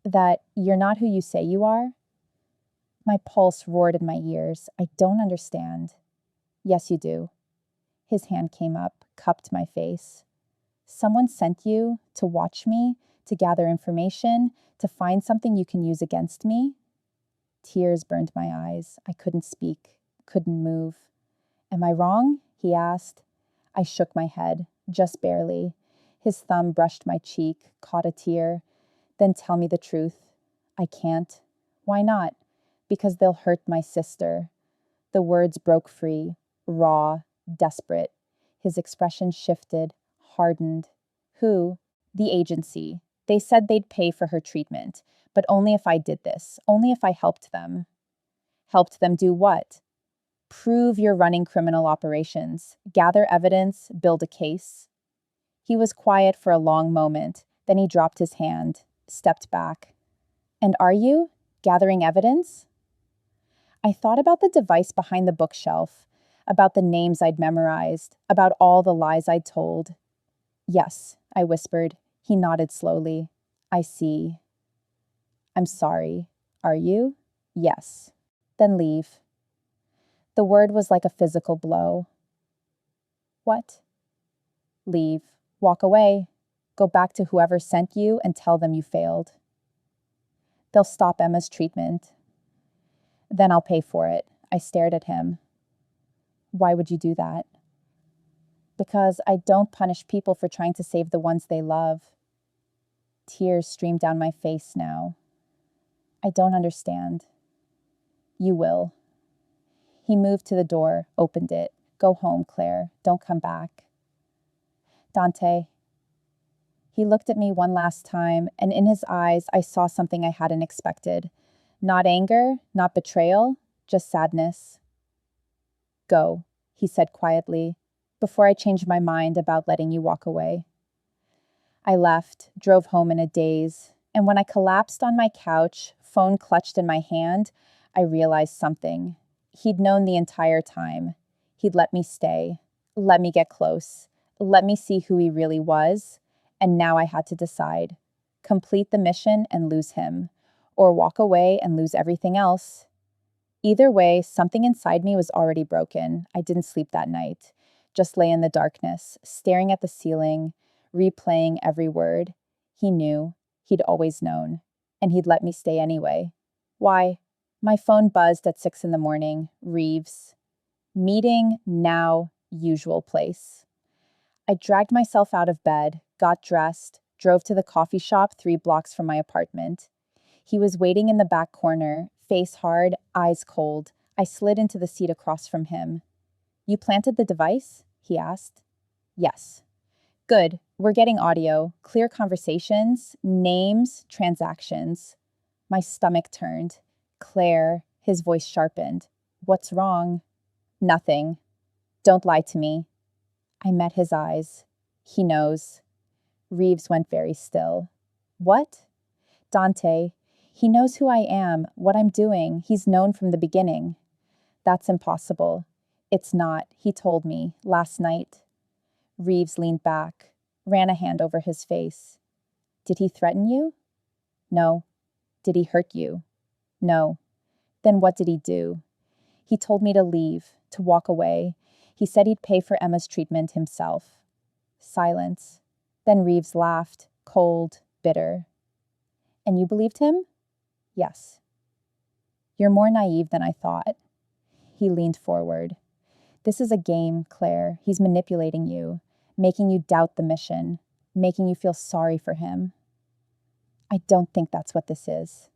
"That you're not who you say you are?" My pulse roared in my ears. "I don't understand." "Yes, you do." His hand came up, cupped my face. "Someone sent you to watch me, to gather information, to find something you can use against me?" Tears burned my eyes. I couldn't speak, couldn't move. "Am I wrong?" he asked. I shook my head, just barely. His thumb brushed my cheek, caught a tear. "Then tell me the truth." "I can't." "Why not?" "Because they'll hurt my sister." The words broke free, raw, desperate. His expression shifted, hardened. "Who?" "The agency. They said they'd pay for her treatment, but only if I did this, only if I helped them." "Helped them do what?" "Prove you're running criminal operations, gather evidence, build a case." He was quiet for a long moment, then he dropped his hand, stepped back. "And are you? Gathering evidence?" I thought about the device behind the bookshelf, about the names I'd memorized, about all the lies I'd told. "Yes," I whispered. He nodded slowly. "I see." "I'm sorry. Are you?" "Yes." "Then leave." The word was like a physical blow. "What?" "Leave. Walk away. Go back to whoever sent you and tell them you failed." "They'll stop Emma's treatment." "Then I'll pay for it." I stared at him. "Why would you do that?" "Because I don't punish people for trying to save the ones they love." Tears streamed down my face now. "I don't understand." "You will." He moved to the door, opened it. Go home, Claire. Don't come back. Dante. He looked at me one last time, and in his eyes I saw something I hadn't expected. Not anger, not betrayal, just sadness. Go, he said quietly, before I changed my mind about letting you walk away. I left, drove home in a daze, and when I collapsed on my couch, phone clutched in my hand, I realized something. He'd known the entire time. He'd let me stay, let me get close, let me see who he really was, and now I had to decide. Complete the mission and lose him, or walk away and lose everything else. Either way, something inside me was already broken. I didn't sleep that night. Just lay in the darkness, staring at the ceiling, replaying every word. He knew. He'd always known. And he'd let me stay anyway. Why? My phone buzzed at 6 a.m. Reeves. Meeting now, usual place. I dragged myself out of bed, got dressed, drove to the coffee shop 3 blocks from my apartment. He was waiting in the back corner, face hard, eyes cold. I slid into the seat across from him. You planted the device? He asked. Yes. Good. We're getting audio, clear conversations, names, transactions. My stomach turned. Claire, his voice sharpened. What's wrong? Nothing. Don't lie to me. I met his eyes. He knows. Reeves went very still. What? Dante. He knows who I am, what I'm doing. He's known from the beginning. That's impossible. It's not, he told me, last night. Reeves leaned back, ran a hand over his face. Did he threaten you? No. Did he hurt you? No. Then what did he do? He told me to leave, to walk away. He said he'd pay for Emma's treatment himself. Silence. Then Reeves laughed, cold, bitter. And you believed him? Yes. You're more naive than I thought. He leaned forward. This is a game, Claire. He's manipulating you, making you doubt the mission, making you feel sorry for him. I don't think that's what this is.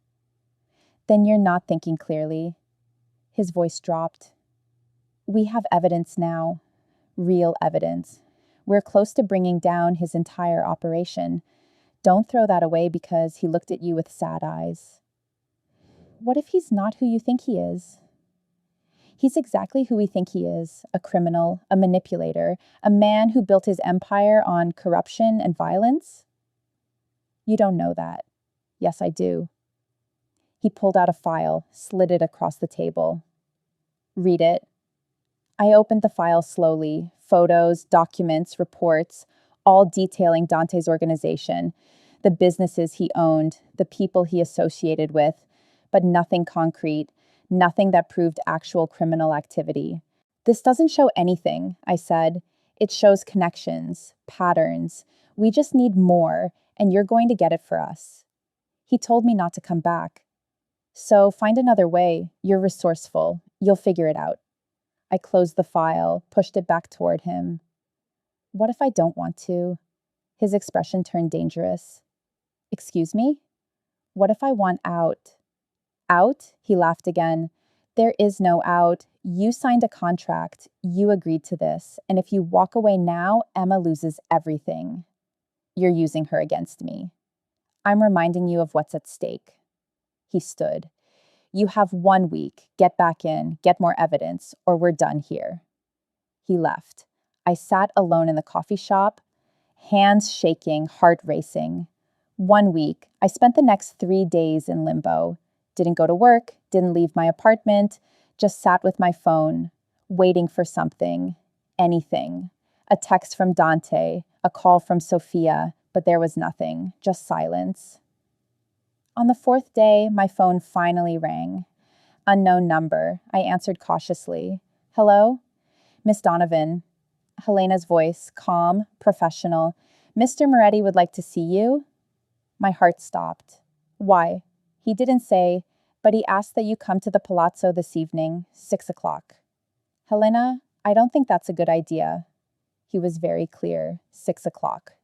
Then you're not thinking clearly. His voice dropped. We have evidence now, real evidence. We're close to bringing down his entire operation. Don't throw that away because he looked at you with sad eyes. What if he's not who you think he is? He's exactly who we think he is, a criminal, a manipulator, a man who built his empire on corruption and violence. You don't know that. Yes, I do. He pulled out a file, slid it across the table. Read it. I opened the file slowly, photos, documents, reports, all detailing Dante's organization, the businesses he owned, the people he associated with, but nothing concrete, nothing that proved actual criminal activity. This doesn't show anything, I said. It shows connections, patterns. We just need more, and you're going to get it for us. He told me not to come back. So find another way. You're resourceful. You'll figure it out. I closed the file, pushed it back toward him. What if I don't want to? His expression turned dangerous. Excuse me? What if I want out? Out? He laughed again. There is no out. You signed a contract. You agreed to this. And if you walk away now, Emma loses everything. You're using her against me. I'm reminding you of what's at stake. He stood. You have 1 week. Get back in, get more evidence, or we're done here. He left. I sat alone in the coffee shop, hands shaking, heart racing. 1 week. I spent the next 3 days in limbo. Didn't go to work, didn't leave my apartment, just sat with my phone, waiting for something, anything. A text from Dante, a call from Sophia, but there was nothing, just silence. On the 4th day, my phone finally rang. Unknown number. I answered cautiously. Hello? Miss Donovan. Helena's voice, calm, professional. Mr. Moretti would like to see you. My heart stopped. Why? He didn't say, but he asked that you come to the Palazzo this evening, 6 o'clock. Helena, I don't think that's a good idea. He was very clear, 6 o'clock.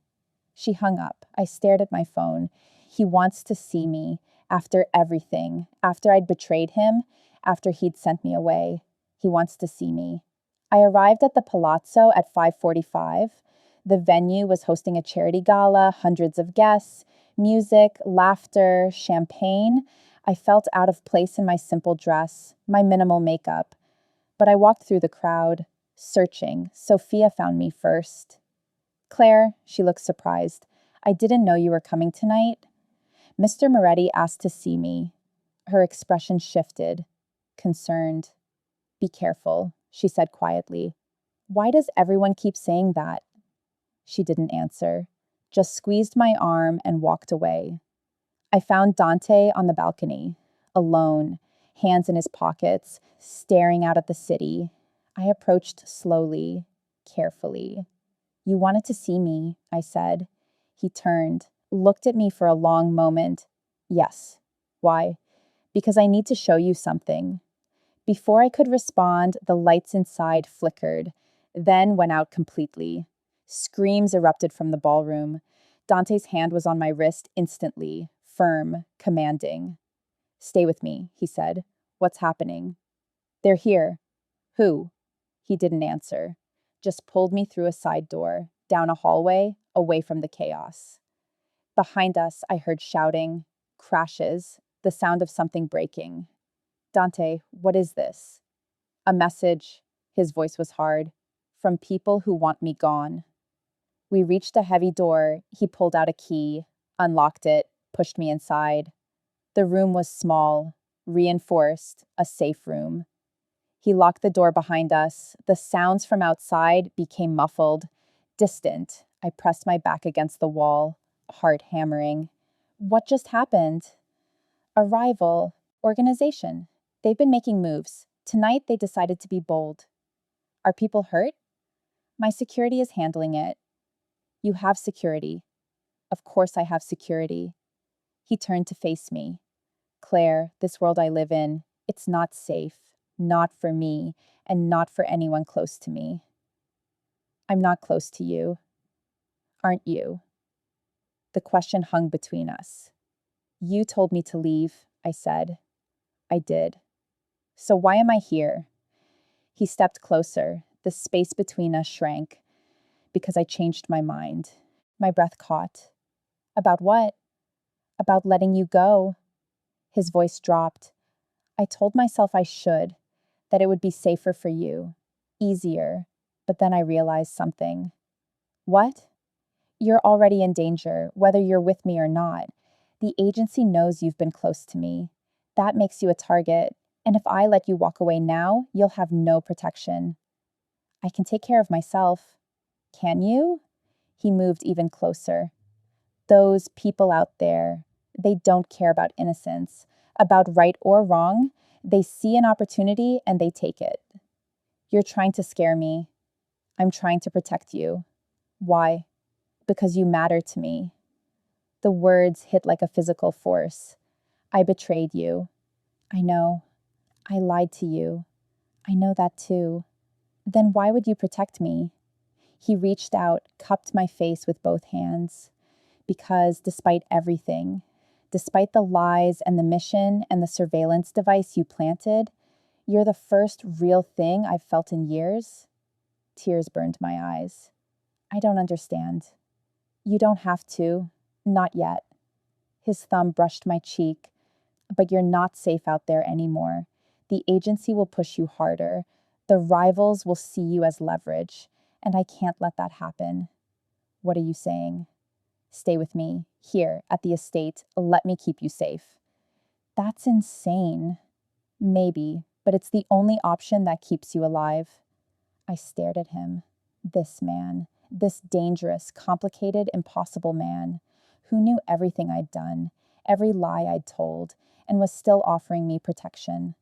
She hung up. I stared at my phone. He wants to see me, after everything, after I'd betrayed him, after he'd sent me away. He wants to see me. I arrived at the Palazzo at 5:45. The venue was hosting a charity gala, hundreds of guests, music, laughter, champagne. I felt out of place in my simple dress, my minimal makeup. But I walked through the crowd, searching. Sophia found me first. Claire, she looked surprised. I didn't know you were coming tonight. Mr. Moretti asked to see me. Her expression shifted, concerned. Be careful, she said quietly. Why does everyone keep saying that? She didn't answer, just squeezed my arm and walked away. I found Dante on the balcony, alone, hands in his pockets, staring out at the city. I approached slowly, carefully. You wanted to see me, I said. He turned, looked at me for a long moment. Yes. Why? Because I need to show you something. Before I could respond, the lights inside flickered, then went out completely. Screams erupted from the ballroom. Dante's hand was on my wrist instantly, firm, commanding. Stay with me, he said. What's happening? They're here. Who? He didn't answer, just pulled me through a side door, down a hallway, away from the chaos. Behind us, I heard shouting, crashes, the sound of something breaking. Dante, what is this? A message, his voice was hard, from people who want me gone. We reached a heavy door. He pulled out a key, unlocked it, pushed me inside. The room was small, reinforced, a safe room. He locked the door behind us. The sounds from outside became muffled, distant. I pressed my back against the wall, heart hammering. What just happened? Arrival, organization. They've been making moves. Tonight they decided to be bold. Are people hurt? My security is handling it. You have security. Of course I have security. He turned to face me. Claire, this world I live in, it's not safe. Not for me, and not for anyone close to me. I'm not close to you. Aren't you? The question hung between us. You told me to leave, I said. I did. So why am I here? He stepped closer. The space between us shrank. Because I changed my mind. My breath caught. About what? About letting you go. His voice dropped. I told myself I should, that it would be safer for you, easier, but then I realized something. What? You're already in danger, whether you're with me or not. The agency knows you've been close to me. That makes you a target, and if I let you walk away now, you'll have no protection. I can take care of myself. Can you? He moved even closer. Those people out there, they don't care about innocence, about right or wrong. They see an opportunity and they take it. You're trying to scare me. I'm trying to protect you. Why? Because you matter to me. The words hit like a physical force. I betrayed you. I know. I lied to you. I know that too. Then why would you protect me? He reached out, cupped my face with both hands. Because despite everything, despite the lies and the mission and the surveillance device you planted, you're the first real thing I've felt in years. Tears burned my eyes. I don't understand. You don't have to. Not yet. His thumb brushed my cheek. But you're not safe out there anymore. The agency will push you harder. The rivals will see you as leverage. And I can't let that happen. What are you saying? Stay with me, here, at the estate. Let me keep you safe. That's insane. Maybe, but it's the only option that keeps you alive. I stared at him. This man, this dangerous, complicated, impossible man, who knew everything I'd done, every lie I'd told, and was still offering me protection.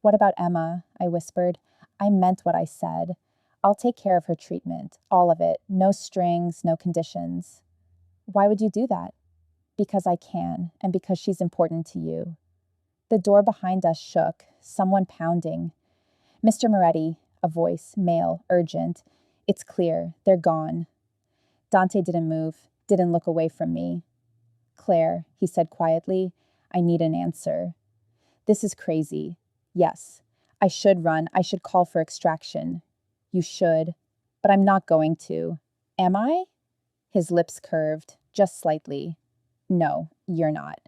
What about Emma? I whispered. I meant what I said. I'll take care of her treatment, all of it, no strings, no conditions. Why would you do that? Because I can, and because she's important to you. The door behind us shook, someone pounding. Mr. Moretti, a voice, male, urgent. It's clear, they're gone. Dante didn't move, didn't look away from me. Claire, he said quietly, I need an answer. This is crazy. Yes, I should run. I should call for extraction. You should, but I'm not going to. Am I? His lips curved, just slightly. No, you're not.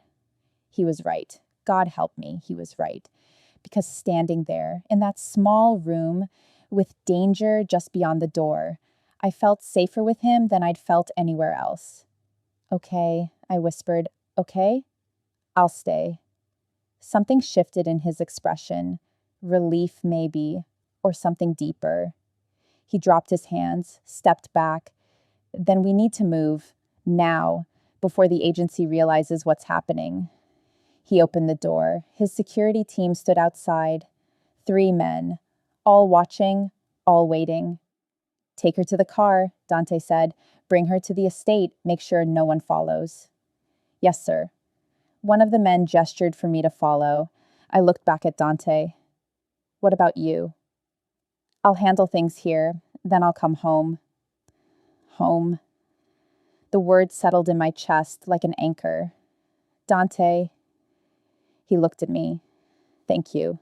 He was right. God help me, he was right. Because standing there, in that small room, with danger just beyond the door, I felt safer with him than I'd felt anywhere else. Okay, I whispered. Okay? I'll stay. Something shifted in his expression. Relief, maybe, or something deeper. He dropped his hands, stepped back. Then we need to move, now, before the agency realizes what's happening. He opened the door. His security team stood outside. 3 men, all watching, all waiting. Take her to the car, Dante said. Bring her to the estate. Make sure no one follows. Yes, sir. One of the men gestured for me to follow. I looked back at Dante. What about you? I'll handle things here, then I'll come home. Home. The word settled in my chest like an anchor. Dante. He looked at me. Thank you.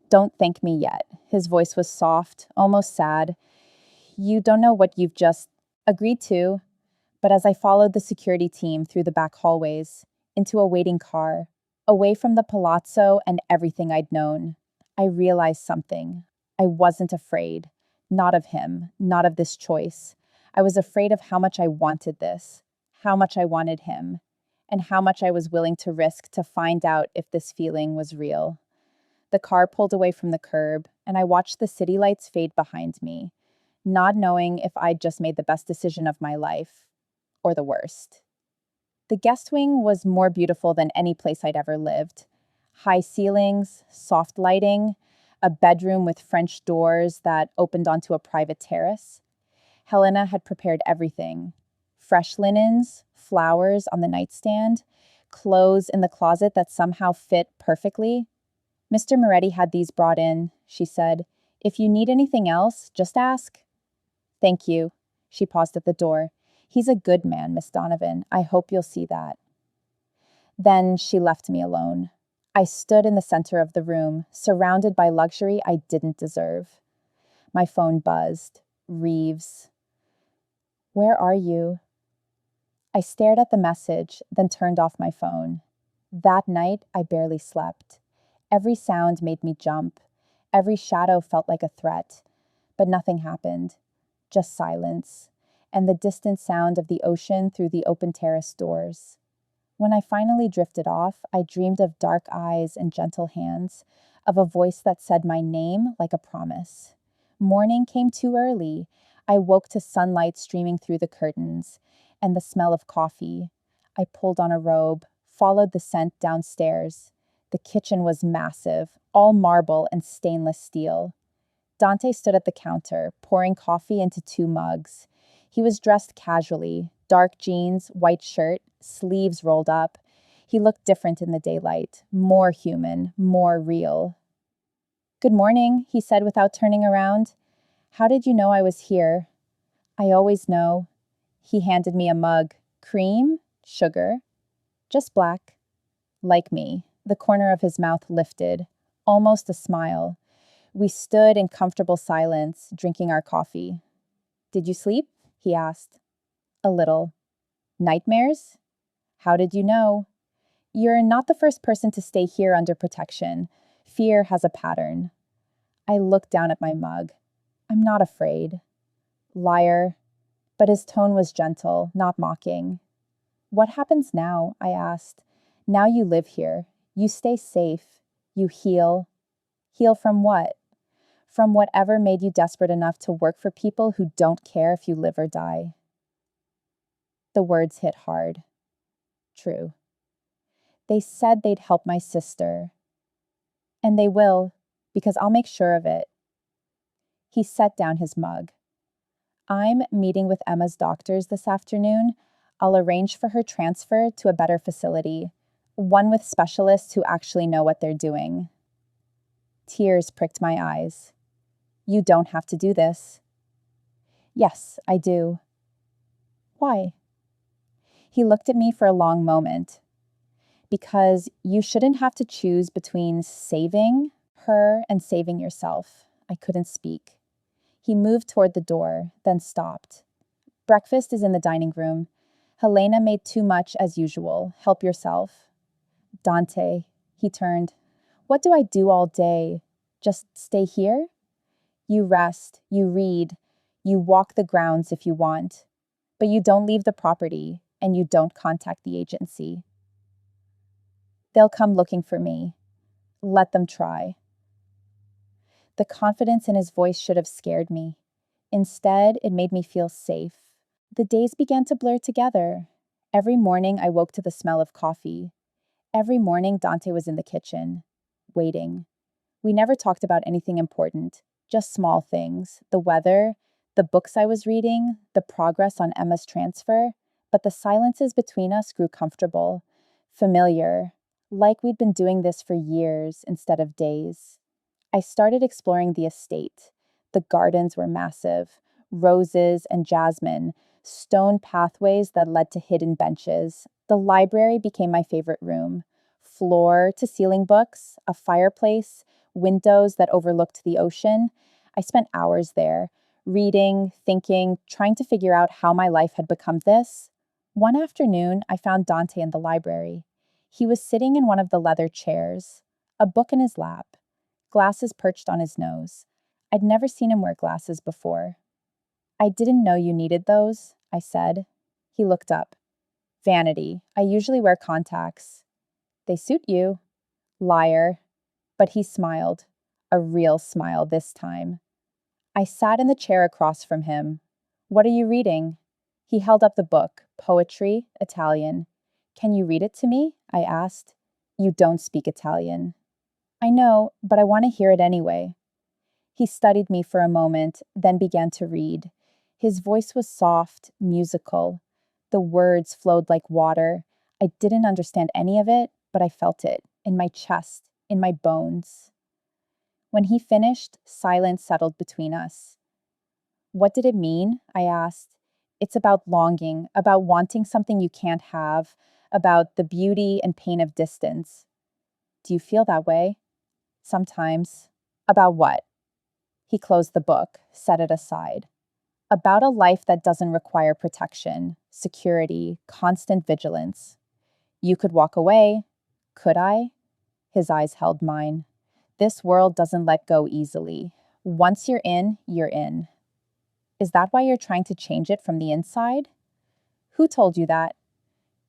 Don't thank me yet. His voice was soft, almost sad. You don't know what you've just agreed to. But as I followed the security team through the back hallways, into a waiting car, away from the palazzo and everything I'd known, I realized something. I wasn't afraid. Not of him, not of this choice. I was afraid of how much I wanted this, how much I wanted him, and how much I was willing to risk to find out if this feeling was real. The car pulled away from the curb, and I watched the city lights fade behind me, not knowing if I'd just made the best decision of my life, or the worst. The guest wing was more beautiful than any place I'd ever lived. High ceilings, soft lighting, a bedroom with French doors that opened onto a private terrace. Helena had prepared everything. Fresh linens, flowers on the nightstand, clothes in the closet that somehow fit perfectly. Mr. Moretti had these brought in, she said. If you need anything else, just ask. Thank you. She paused at the door. He's a good man, Miss Donovan. I hope you'll see that. Then she left me alone. I stood in the center of the room, surrounded by luxury I didn't deserve. My phone buzzed. Reeves. Where are you? I stared at the message, then turned off my phone. That night, I barely slept. Every sound made me jump. Every shadow felt like a threat. But nothing happened. Just silence, and the distant sound of the ocean through the open terrace doors. When I finally drifted off, I dreamed of dark eyes and gentle hands, of a voice that said my name like a promise. Morning came too early. I woke to sunlight streaming through the curtains, and the smell of coffee. I pulled on a robe, followed the scent downstairs. The kitchen was massive, all marble and stainless steel. Dante stood at the counter, pouring coffee into 2 mugs. He was dressed casually, dark jeans, white shirt, sleeves rolled up. He looked different in the daylight, more human, more real. Good morning, he said without turning around. How did you know I was here? I always know. He handed me a mug. Cream? Sugar? Just black. Like me. The corner of his mouth lifted, almost a smile. We stood in comfortable silence, drinking our coffee. Did you sleep? He asked. A little. Nightmares? How did you know? You're not the first person to stay here under protection. Fear has a pattern. I looked down at my mug. I'm not afraid. Liar. But his tone was gentle, not mocking. What happens now? I asked. Now you live here. You stay safe. You heal. Heal from what? From whatever made you desperate enough to work for people who don't care if you live or die. The words hit hard. True. They said they'd help my sister. And they will, because I'll make sure of it. He set down his mug. I'm meeting with Emma's doctors this afternoon. I'll arrange for her transfer to a better facility, one with specialists who actually know what they're doing. Tears pricked my eyes. You don't have to do this. Yes, I do. Why? He looked at me for a long moment. Because you shouldn't have to choose between saving her and saving yourself. I couldn't speak. He moved toward the door, then stopped. Breakfast is in the dining room. Helena made too much as usual. Help yourself. Dante, he turned. What do I do all day? Just stay here? You rest, you read, you walk the grounds if you want, but you don't leave the property and you don't contact the agency. They'll come looking for me. Let them try. The confidence in his voice should have scared me. Instead, it made me feel safe. The days began to blur together. Every morning, I woke to the smell of coffee. Every morning, Dante was in the kitchen, waiting. We never talked about anything important, just small things, the weather, the books I was reading, the progress on Emma's transfer, but the silences between us grew comfortable, familiar, like we'd been doing this for years instead of days. I started exploring the estate. The gardens were massive, roses and jasmine, stone pathways that led to hidden benches. The library became my favorite room. Floor to ceiling books, a fireplace, windows that overlooked the ocean. I spent hours there, reading, thinking, trying to figure out how my life had become this. One afternoon, I found Dante in the library. He was sitting in one of the leather chairs, a book in his lap, glasses perched on his nose. I'd never seen him wear glasses before. I didn't know you needed those, I said. He looked up. Vanity. I usually wear contacts. They suit you. Liar. But he smiled. A real smile this time. I sat in the chair across from him. What are you reading? He held up the book, Poetry, Italian. Can you read it to me? I asked. You don't speak Italian. I know, but I want to hear it anyway. He studied me for a moment, then began to read. His voice was soft, musical. The words flowed like water. I didn't understand any of it, but I felt it, in my chest, in my bones. When he finished, silence settled between us. What did it mean? I asked. It's about longing, about wanting something you can't have, about the beauty and pain of distance. Do you feel that way? Sometimes. About what? He closed the book, set it aside. About a life that doesn't require protection, security, constant vigilance. You could walk away. Could I? His eyes held mine. This world doesn't let go easily. Once you're in, you're in. Is that why you're trying to change it from the inside? Who told you that?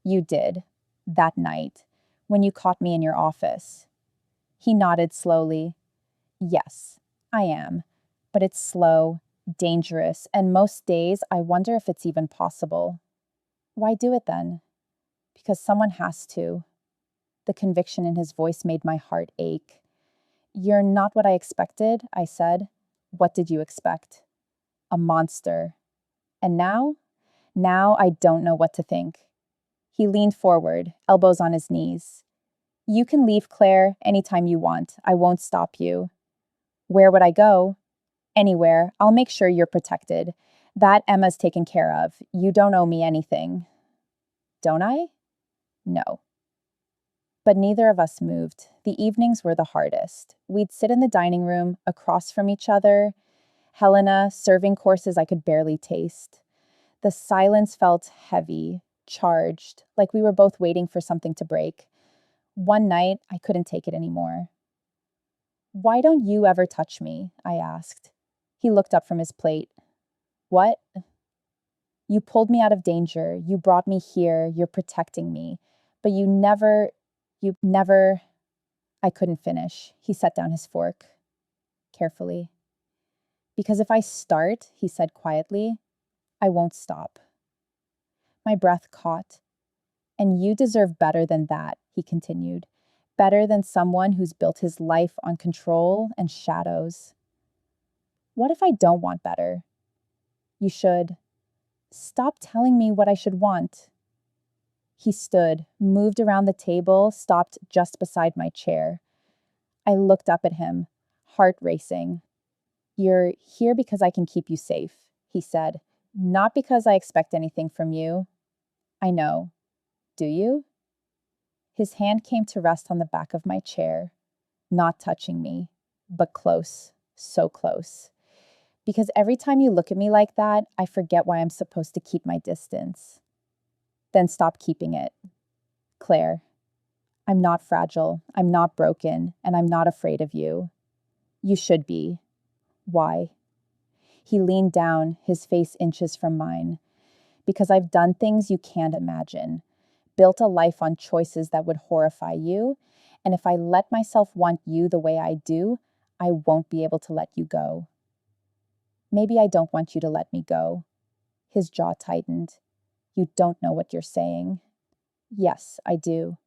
You did. That night, when you caught me in your office. He nodded slowly. Yes, I am. But it's slow, dangerous, and most days I wonder if it's even possible. Why do it then? Because someone has to. The conviction in his voice made my heart ache. You're not what I expected, I said. What did you expect? A monster. And now? Now I don't know what to think. He leaned forward, elbows on his knees. You can leave, Claire, anytime you want. I won't stop you. Where would I go? Anywhere. I'll make sure you're protected. That Emma's taken care of. You don't owe me anything. Don't I? No. But neither of us moved. The evenings were the hardest. We'd sit in the dining room, across from each other, Helena serving courses I could barely taste. The silence felt heavy, charged, like we were both waiting for something to break. One night, I couldn't take it anymore. Why don't you ever touch me? I asked. He looked up from his plate. What? You pulled me out of danger. You brought me here. You're protecting me. But you never... I couldn't finish. He set down his fork. Carefully. Because if I start, he said quietly, I won't stop. My breath caught. And you deserve better than that, he continued. Better than someone who's built his life on control and shadows. What if I don't want better? You should. Stop telling me what I should want. He stood, moved around the table, stopped just beside my chair. I looked up at him, heart racing. You're here because I can keep you safe, he said. Not because I expect anything from you. I know. Do you? His hand came to rest on the back of my chair, not touching me, but close, so close. Because every time you look at me like that, I forget why I'm supposed to keep my distance. Then stop keeping it. Claire, I'm not fragile, I'm not broken, and I'm not afraid of you. You should be. Why? He leaned down, his face inches from mine. Because I've done things you can't imagine. Built a life on choices that would horrify you, and if I let myself want you the way I do, I won't be able to let you go. Maybe I don't want you to let me go. His jaw tightened. You don't know what you're saying. Yes, I do.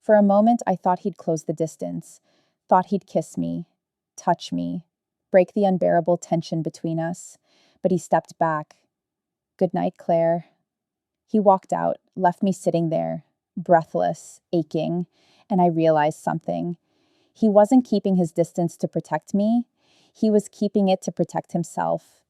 For a moment, I thought he'd close the distance, thought he'd kiss me, touch me, break the unbearable tension between us, but he stepped back. Good night, Claire. He walked out, left me sitting there, breathless, aching, and I realized something. He wasn't keeping his distance to protect me. He was keeping it to protect himself.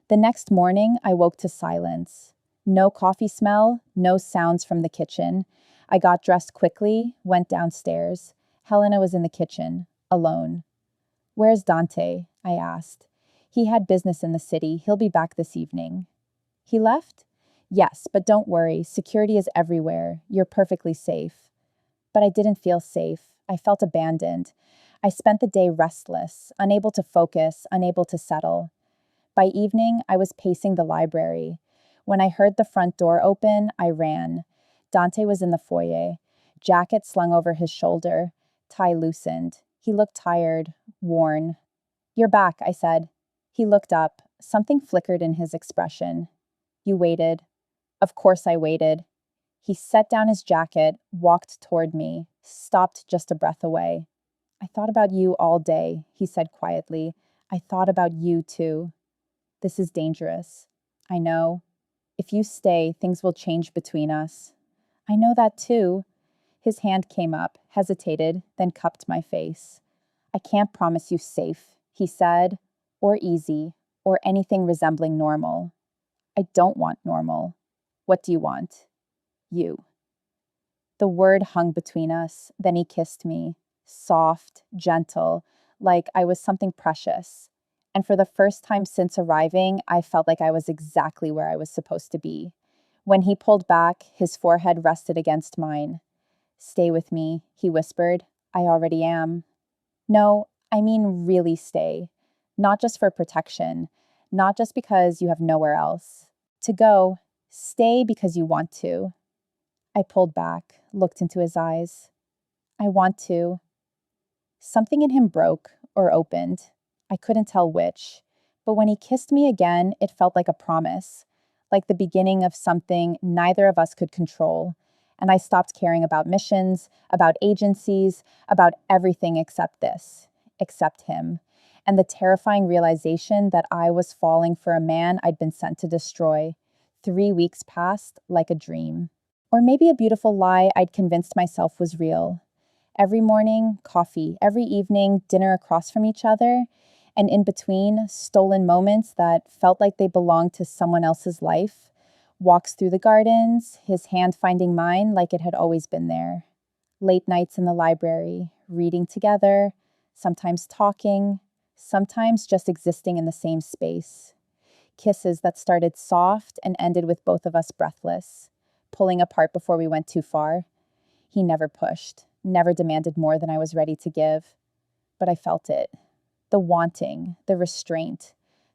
The next morning, I woke to silence. No coffee smell, no sounds from the kitchen. I got dressed quickly, went downstairs. Helena was in the kitchen, alone. Where's Dante? I asked. He had business in the city. He'll be back this evening. He left? Yes, but don't worry. Security is everywhere. You're perfectly safe. But I didn't feel safe. I felt abandoned. I spent the day restless, unable to focus, unable to settle. By evening, I was pacing the library. When I heard the front door open, I ran. Dante was in the foyer, jacket slung over his shoulder, tie loosened. He looked tired, worn. You're back, I said. He looked up. Something flickered in his expression. You waited. Of course I waited. He set down his jacket, walked toward me, stopped just a breath away. I thought about you all day, he said quietly. I thought about you too. This is dangerous. I know. If you stay, things will change between us. I know that too. His hand came up, hesitated, then cupped my face. I can't promise you safe, he said, or easy, or anything resembling normal. I don't want normal. What do you want? You. The word hung between us, then he kissed me, soft, gentle, like I was something precious. And for the first time since arriving, I felt like I was exactly where I was supposed to be. When he pulled back, his forehead rested against mine. Stay with me, he whispered. I already am. No, I mean really stay. Not just for protection, not just because you have nowhere else. To go, stay because you want to. I pulled back, looked into his eyes. I want to. Something in him broke or opened. I couldn't tell which. But when he kissed me again, it felt like a promise, like the beginning of something neither of us could control. And I stopped caring about missions, about agencies, about everything except this, except him, and the terrifying realization that I was falling for a man I'd been sent to destroy. 3 weeks passed like a dream. Or maybe a beautiful lie I'd convinced myself was real. Every morning, coffee. Every evening, dinner across from each other. And in between, stolen moments that felt like they belonged to someone else's life. Walks through the gardens, his hand finding mine like it had always been there. Late nights in the library, reading together, sometimes talking, sometimes just existing in the same space. Kisses that started soft and ended with both of us breathless, pulling apart before we went too far. He never pushed, never demanded more than I was ready to give. But I felt it. The wanting, the restraint,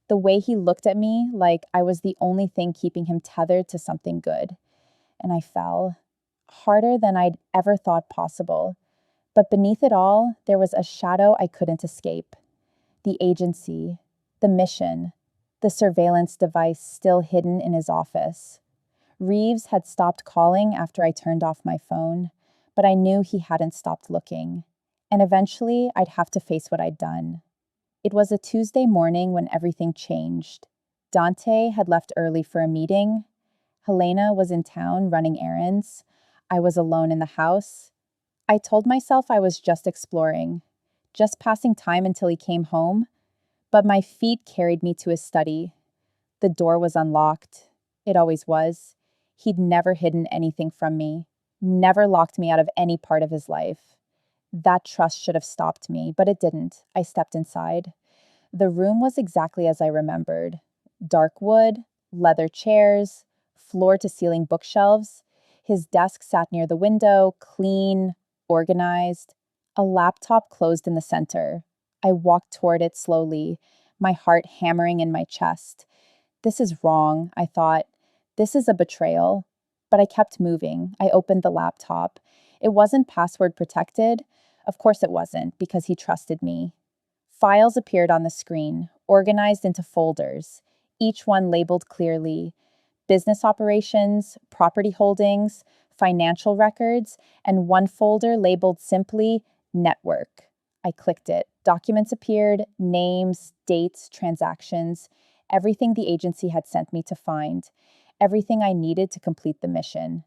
the way he looked at me like I was the only thing keeping him tethered to something good. And I fell, harder than I'd ever thought possible. But beneath it all, there was a shadow I couldn't escape. The agency, the mission, the surveillance device still hidden in his office. Reeves had stopped calling after I turned off my phone, but I knew he hadn't stopped looking. And eventually, I'd have to face what I'd done. It was a Tuesday morning when everything changed. Dante had left early for a meeting. Helena was in town running errands. I was alone in the house. I told myself I was just exploring, just passing time until he came home. But my feet carried me to his study. The door was unlocked. It always was. He'd never hidden anything from me, never locked me out of any part of his life. That trust should have stopped me, but it didn't. I stepped inside. The room was exactly as I remembered. Dark wood, leather chairs, floor-to-ceiling bookshelves. His desk sat near the window, clean, organized. A laptop closed in the center. I walked toward it slowly, my heart hammering in my chest. This is wrong, I thought. This is a betrayal. But I kept moving. I opened the laptop. It wasn't password protected. Of course it wasn't, because he trusted me. Files appeared on the screen, organized into folders, each one labeled clearly: business operations, property holdings, financial records, and one folder labeled simply network. I clicked it. Documents appeared, names, dates, transactions, everything the agency had sent me to find, everything I needed to complete the mission.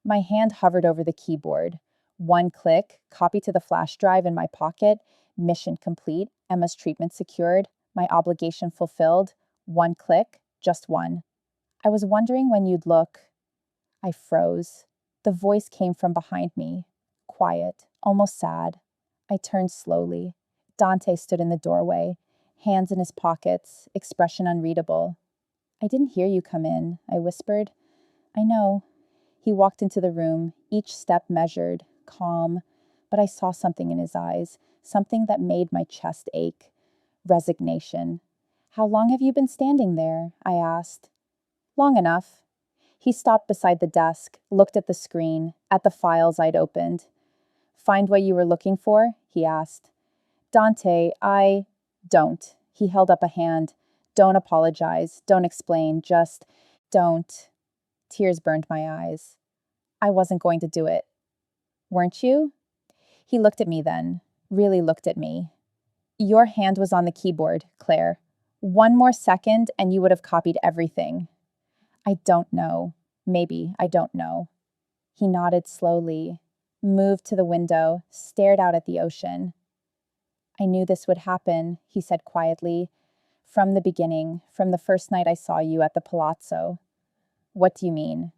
My hand hovered over the keyboard. One click, copy to the flash drive in my pocket, mission complete, Emma's treatment secured, my obligation fulfilled. One click, just one. I was wondering when you'd look. I froze. The voice came from behind me, quiet, almost sad. I turned slowly. Dante stood in the doorway, hands in his pockets, expression unreadable. I didn't hear you come in, I whispered. I know. He walked into the room, each step measured, calm, but I saw something in his eyes, something that made my chest ache. Resignation. How long have you been standing there? I asked. Long enough. He stopped beside the desk, looked at the screen, at the files I'd opened. Find what you were looking for? He asked. Dante, I don't. He held up a hand. Don't apologize. Don't explain. Just don't. Tears burned my eyes. I wasn't going to do it. Weren't you? He looked at me then, really looked at me. Your hand was on the keyboard, Claire. One more second and you would have copied everything. I don't know. Maybe, I don't know. He nodded slowly, moved to the window, stared out at the ocean. I knew this would happen, he said quietly, from the beginning, from the first night I saw you at the palazzo. What do you mean?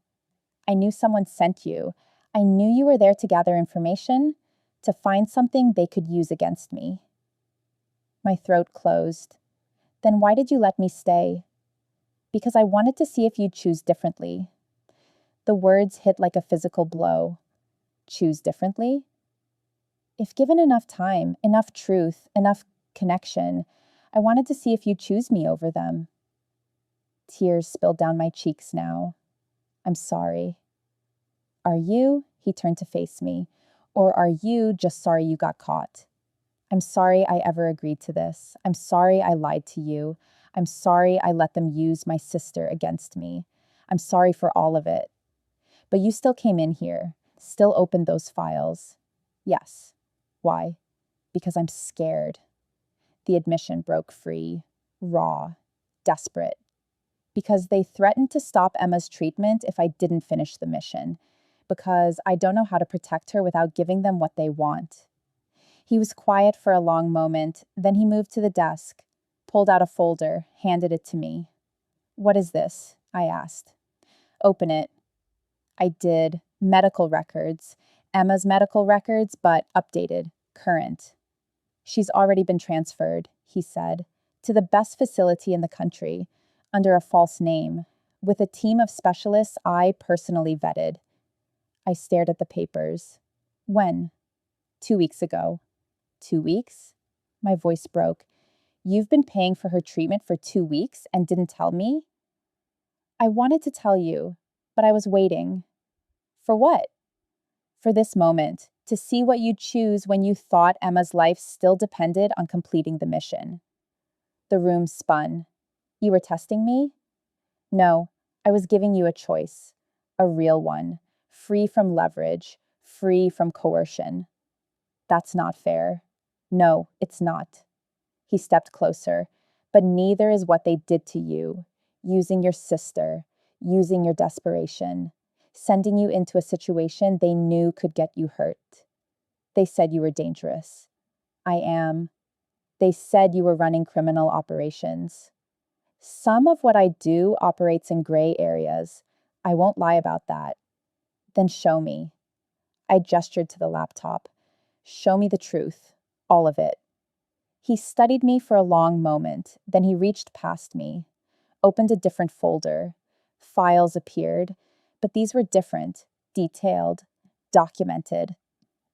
I knew someone sent you. I knew you were there to gather information, to find something they could use against me. My throat closed. Then why did you let me stay? Because I wanted to see if you'd choose differently. The words hit like a physical blow. Choose differently? If given enough time, enough truth, enough connection, I wanted to see if you'd choose me over them. Tears spilled down my cheeks now. I'm sorry. Are you? He turned to face me. Or are you just sorry you got caught? I'm sorry I ever agreed to this. I'm sorry I lied to you. I'm sorry I let them use my sister against me. I'm sorry for all of it. But you still came in here, still opened those files. Yes. Why? Because I'm scared. The admission broke free, raw, desperate. Because they threatened to stop Emma's treatment if I didn't finish the mission. Because I don't know how to protect her without giving them what they want. He was quiet for a long moment, then he moved to the desk, pulled out a folder, handed it to me. What is this? I asked. Open it. I did. Medical records. Emma's medical records, but updated, current. She's already been transferred, he said, to the best facility in the country, under a false name, with a team of specialists I personally vetted. I stared at the papers. When? 2 weeks ago. 2 weeks? My voice broke. You've been paying for her treatment for 2 weeks and didn't tell me? I wanted to tell you, but I was waiting. For what? For this moment, to see what you'd choose when you thought Emma's life still depended on completing the mission. The room spun. You were testing me? No, I was giving you a choice. A real one. Free from leverage. Free from coercion. That's not fair. No, it's not. He stepped closer. But neither is what they did to you. Using your sister. Using your desperation. Sending you into a situation they knew could get you hurt. They said you were dangerous. I am. They said you were running criminal operations. Some of what I do operates in gray areas. I won't lie about that. Then show me. I gestured to the laptop. Show me the truth. All of it. He studied me for a long moment, then he reached past me, opened a different folder. Files appeared, but these were different, detailed, documented.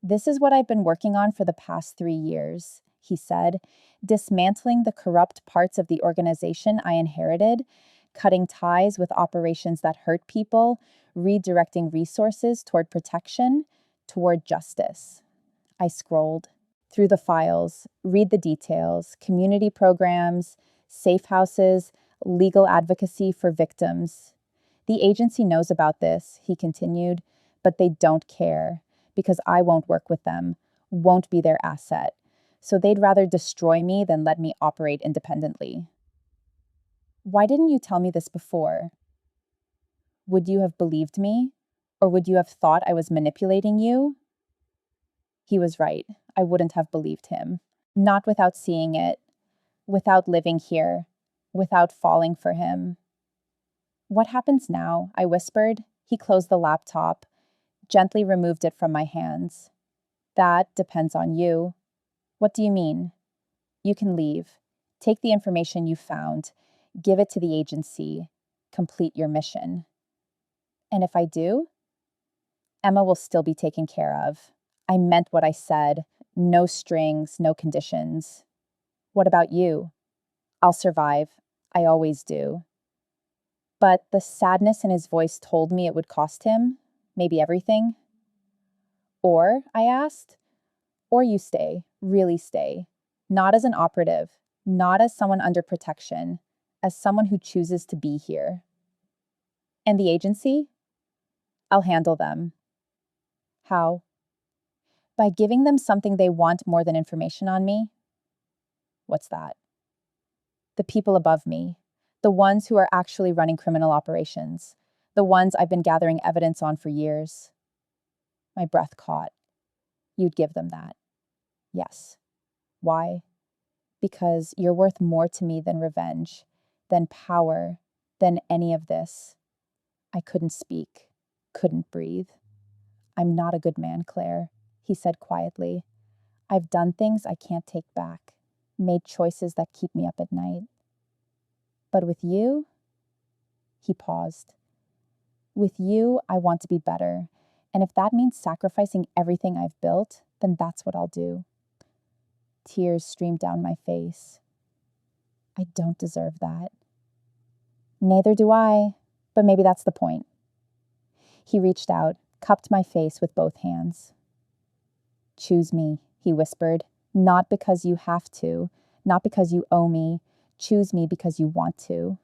This is what I've been working on for the past 3 years, he said, dismantling the corrupt parts of the organization I inherited, cutting ties with operations that hurt people, redirecting resources toward protection, toward justice. I scrolled through the files, read the details, community programs, safe houses, legal advocacy for victims. The agency knows about this, he continued, but they don't care because I won't work with them, won't be their asset. So they'd rather destroy me than let me operate independently. Why didn't you tell me this before? Would you have believed me? Or would you have thought I was manipulating you? He was right. I wouldn't have believed him. Not without seeing it, without living here, without falling for him. What happens now? I whispered. He closed the laptop, gently removed it from my hands. That depends on you. What do you mean? You can leave. Take the information you found. Give it to the agency. Complete your mission. And if I do? Emma will still be taken care of. I meant what I said. No strings, no conditions. What about you? I'll survive. I always do. But the sadness in his voice told me it would cost him, maybe everything. Or, I asked, or you stay, really stay. Not as an operative, not as someone under protection, as someone who chooses to be here. And the agency? I'll handle them. How? By giving them something they want more than information on me. What's that? The people above me, the ones who are actually running criminal operations, the ones I've been gathering evidence on for years. My breath caught. You'd give them that. Yes. Why? Because you're worth more to me than revenge, than power, than any of this. I couldn't speak, couldn't breathe. I'm not a good man, Claire, he said quietly. I've done things I can't take back, made choices that keep me up at night. But with you, he paused. With you, I want to be better. And if that means sacrificing everything I've built, then that's what I'll do. Tears streamed down my face. I don't deserve that. Neither do I, but maybe that's the point. He reached out, cupped my face with both hands. Choose me, he whispered, not because you have to, not because you owe me. Choose me because you want to.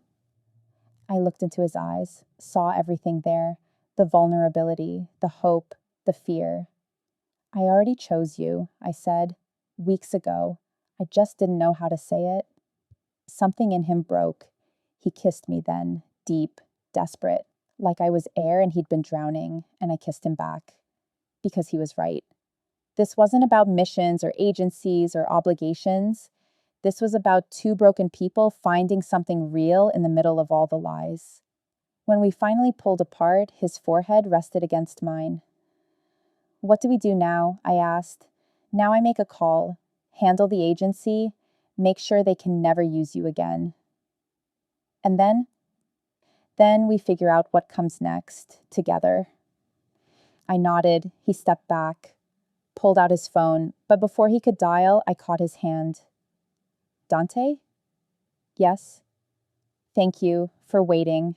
I looked into his eyes, saw everything there, the vulnerability, the hope, the fear. I already chose you, I said, weeks ago. I just didn't know how to say it. Something in him broke. He kissed me then, deep, desperate, like I was air and he'd been drowning, and I kissed him back. Because he was right. This wasn't about missions or agencies or obligations. This was about two broken people finding something real in the middle of all the lies. When we finally pulled apart, his forehead rested against mine. What do we do now? I asked. Now I make a call, handle the agency, make sure they can never use you again. And then? Then we figure out what comes next, together. I nodded. He stepped back, pulled out his phone, but before he could dial, I caught his hand. Dante? Yes. Thank you for waiting,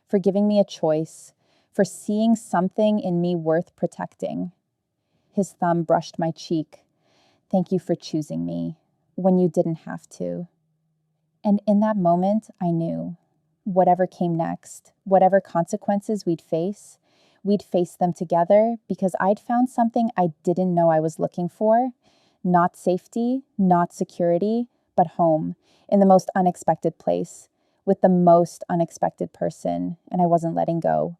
for giving me a choice, for seeing something in me worth protecting. His thumb brushed my cheek. Thank you for choosing me when you didn't have to. And in that moment, I knew whatever came next, whatever consequences we'd face them together because I'd found something I didn't know I was looking for. Not safety, not security, but home, in the most unexpected place, with the most unexpected person, and I wasn't letting go.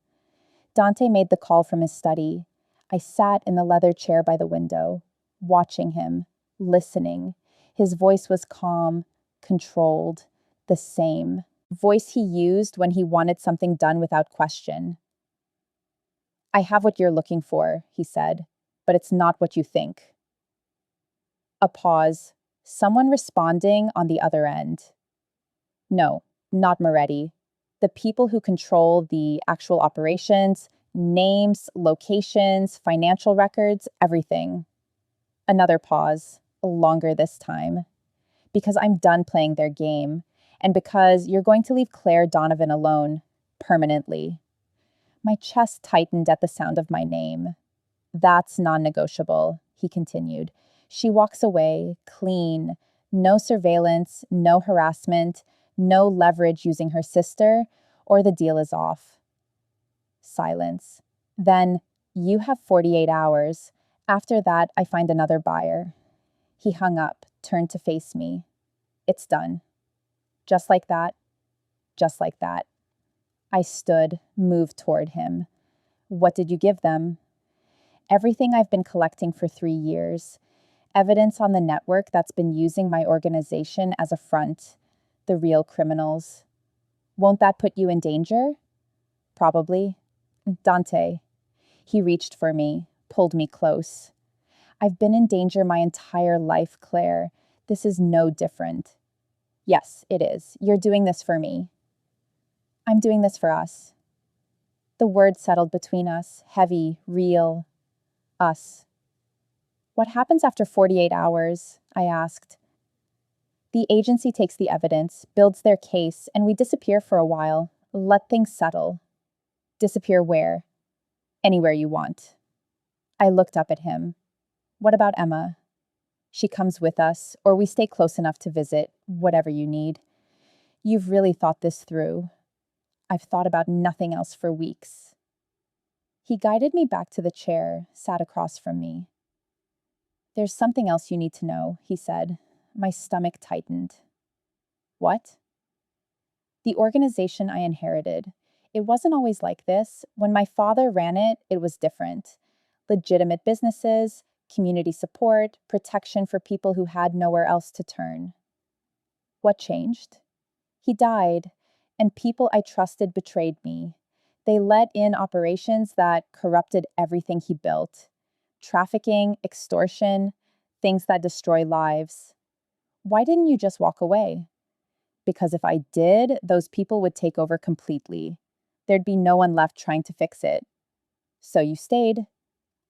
Dante made the call from his study. I sat in the leather chair by the window, watching him, listening. His voice was calm, controlled, the same voice he used when he wanted something done without question. I have what you're looking for, he said, but it's not what you think. A pause. Someone responding on the other end. No, not Moretti. The people who control the actual operations, names, locations, financial records, everything. Another pause, longer this time. Because I'm done playing their game, and because you're going to leave Claire Donovan alone, permanently. My chest tightened at the sound of my name. That's non-negotiable, he continued. She walks away, clean, no surveillance, no harassment, no leverage using her sister, or the deal is off. Silence. Then, you have 48 hours. After that, I find another buyer. He hung up, turned to face me. It's done. Just like that. Just like that. I stood, moved toward him. What did you give them? Everything I've been collecting for 3 years. Evidence on the network that's been using my organization as a front. The real criminals. Won't that put you in danger? Probably. Dante. He reached for me, pulled me close. I've been in danger my entire life, Claire. This is no different. Yes, it is. You're doing this for me. I'm doing this for us. The word settled between us, heavy, real. Us. What happens after 48 hours? I asked. The agency takes the evidence, builds their case, and we disappear for a while. Let things settle. Disappear where? Anywhere you want. I looked up at him. What about Emma? She comes with us, or we stay close enough to visit, whatever you need. You've really thought this through. I've thought about nothing else for weeks. He guided me back to the chair, sat across from me. There's something else you need to know, he said. My stomach tightened. What? The organization I inherited. It wasn't always like this. When my father ran it, it was different. Legitimate businesses, community support, protection for people who had nowhere else to turn. What changed? He died, and people I trusted betrayed me. They let in operations that corrupted everything he built. Trafficking, extortion, things that destroy lives. Why didn't you just walk away? Because if I did, those people would take over completely. There'd be no one left trying to fix it. So you stayed.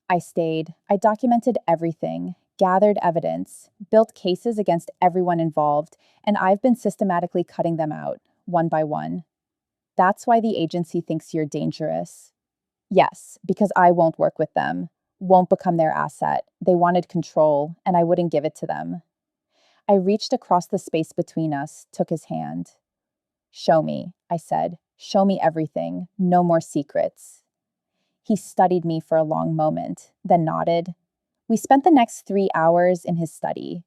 I stayed. I documented everything, gathered evidence, built cases against everyone involved, and I've been systematically cutting them out, one by one. That's why the agency thinks you're dangerous. Yes, because I won't work with them, won't become their asset. They wanted control, and I wouldn't give it to them. I reached across the space between us, took his hand. Show me, I said. Show me everything. No more secrets. He studied me for a long moment, then nodded. We spent the next 3 hours in his study.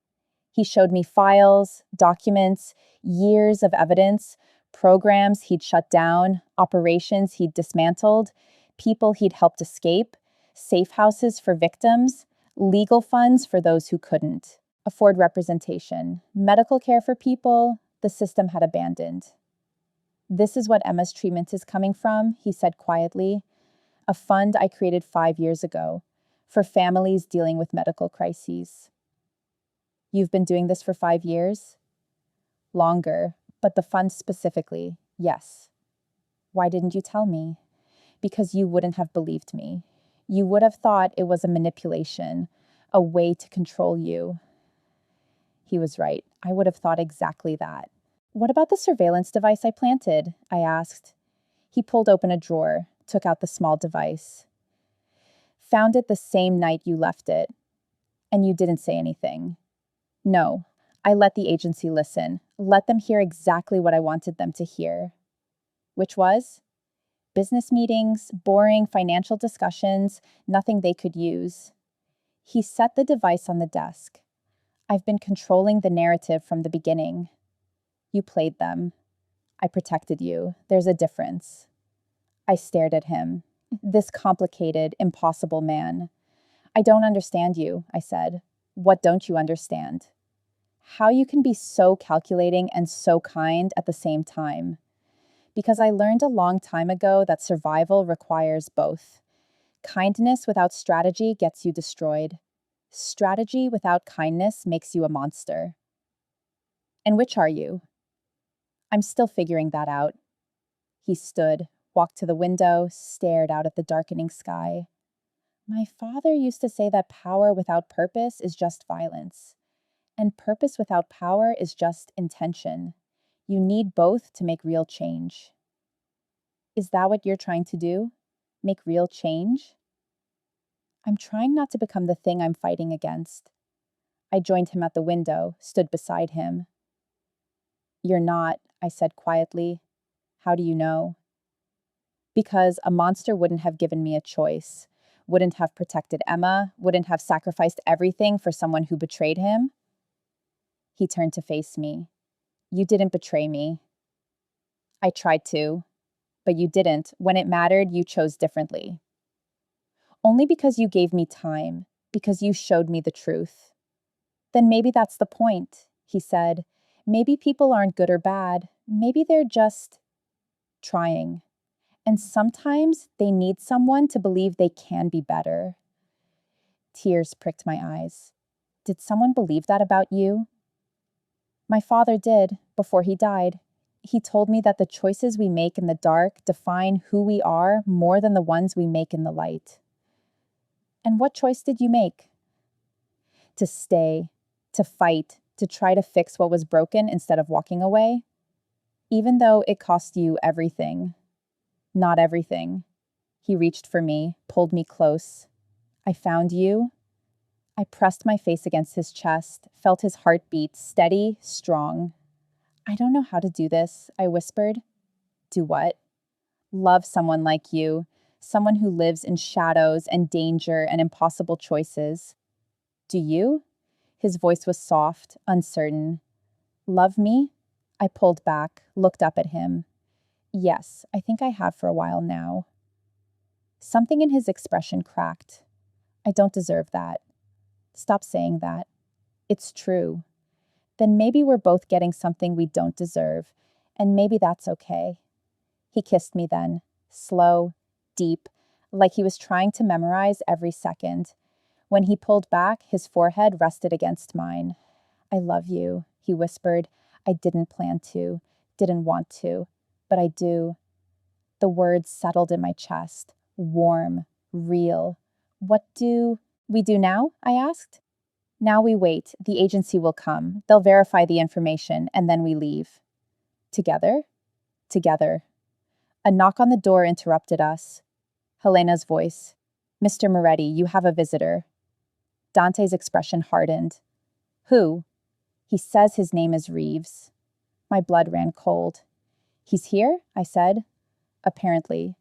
He showed me files, documents, years of evidence, programs he'd shut down, operations he'd dismantled, people he'd helped escape, safe houses for victims, legal funds for those who couldn't afford representation, medical care for people the system had abandoned. This is what Emma's treatment is coming from, he said quietly. A fund I created 5 years ago for families dealing with medical crises. You've been doing this for 5 years? Longer, but the fund specifically, yes. Why didn't you tell me? Because you wouldn't have believed me. You would have thought it was a manipulation, a way to control you. He was right. I would have thought exactly that. What about the surveillance device I planted? I asked. He pulled open a drawer, took out the small device. Found it the same night you left it. And you didn't say anything. No, I let the agency listen, let them hear exactly what I wanted them to hear. Which was? Business meetings, boring financial discussions, nothing they could use. He set the device on the desk. I've been controlling the narrative from the beginning. You played them. I protected you. There's a difference. I stared at him. This complicated, impossible man. I don't understand you, I said. What don't you understand? How you can be so calculating and so kind at the same time. Because I learned a long time ago that survival requires both. Kindness without strategy gets you destroyed. Strategy without kindness makes you a monster. And which are you? I'm still figuring that out. He stood, walked to the window, stared out at the darkening sky. My father used to say that power without purpose is just violence, and purpose without power is just intention. You need both to make real change. Is that what you're trying to do? Make real change? I'm trying not to become the thing I'm fighting against. I joined him at the window, stood beside him. You're not, I said quietly. How do you know? Because a monster wouldn't have given me a choice, wouldn't have protected Emma, wouldn't have sacrificed everything for someone who betrayed him. He turned to face me. You didn't betray me. I tried to, but you didn't. When it mattered, you chose differently. Only because you gave me time, because you showed me the truth. Then maybe that's the point, he said. Maybe people aren't good or bad. Maybe they're just trying. And sometimes they need someone to believe they can be better. Tears pricked my eyes. Did someone believe that about you? My father did, before he died. He told me that the choices we make in the dark define who we are more than the ones we make in the light. And what choice did you make? To stay, to fight, to try to fix what was broken instead of walking away? Even though it cost you everything. Not everything. He reached for me, pulled me close. I found you. I pressed my face against his chest, felt his heartbeat, steady, strong. I don't know how to do this, I whispered. Do what? Love someone like you, someone who lives in shadows and danger and impossible choices. Do you? His voice was soft, uncertain. Love me? I pulled back, looked up at him. Yes, I think I have for a while now. Something in his expression cracked. I don't deserve that. Stop saying that. It's true. Then maybe we're both getting something we don't deserve, and maybe that's okay. He kissed me then, slow, deep, like he was trying to memorize every second. When he pulled back, his forehead rested against mine. I love you, he whispered. I didn't plan to, didn't want to, but I do. The words settled in my chest, warm, real. What do we do now? I asked. Now we wait. The agency will come. They'll verify the information, and then we leave. Together? Together. A knock on the door interrupted us. Helena's voice. Mr. Moretti, you have a visitor. Dante's expression hardened. Who? He says his name is Reeves. My blood ran cold. He's here? I said. Apparently.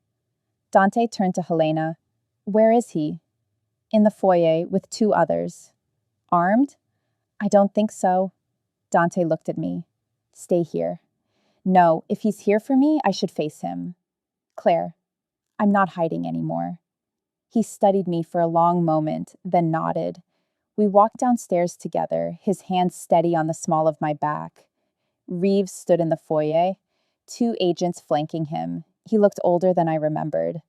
Dante turned to Helena. Where is he? In the foyer with two others. Armed? I don't think so. Dante looked at me. Stay here. No, if he's here for me, I should face him. Claire, I'm not hiding anymore. He studied me for a long moment, then nodded. We walked downstairs together, his hands steady on the small of my back. Reeves stood in the foyer, two agents flanking him. He looked older than I remembered.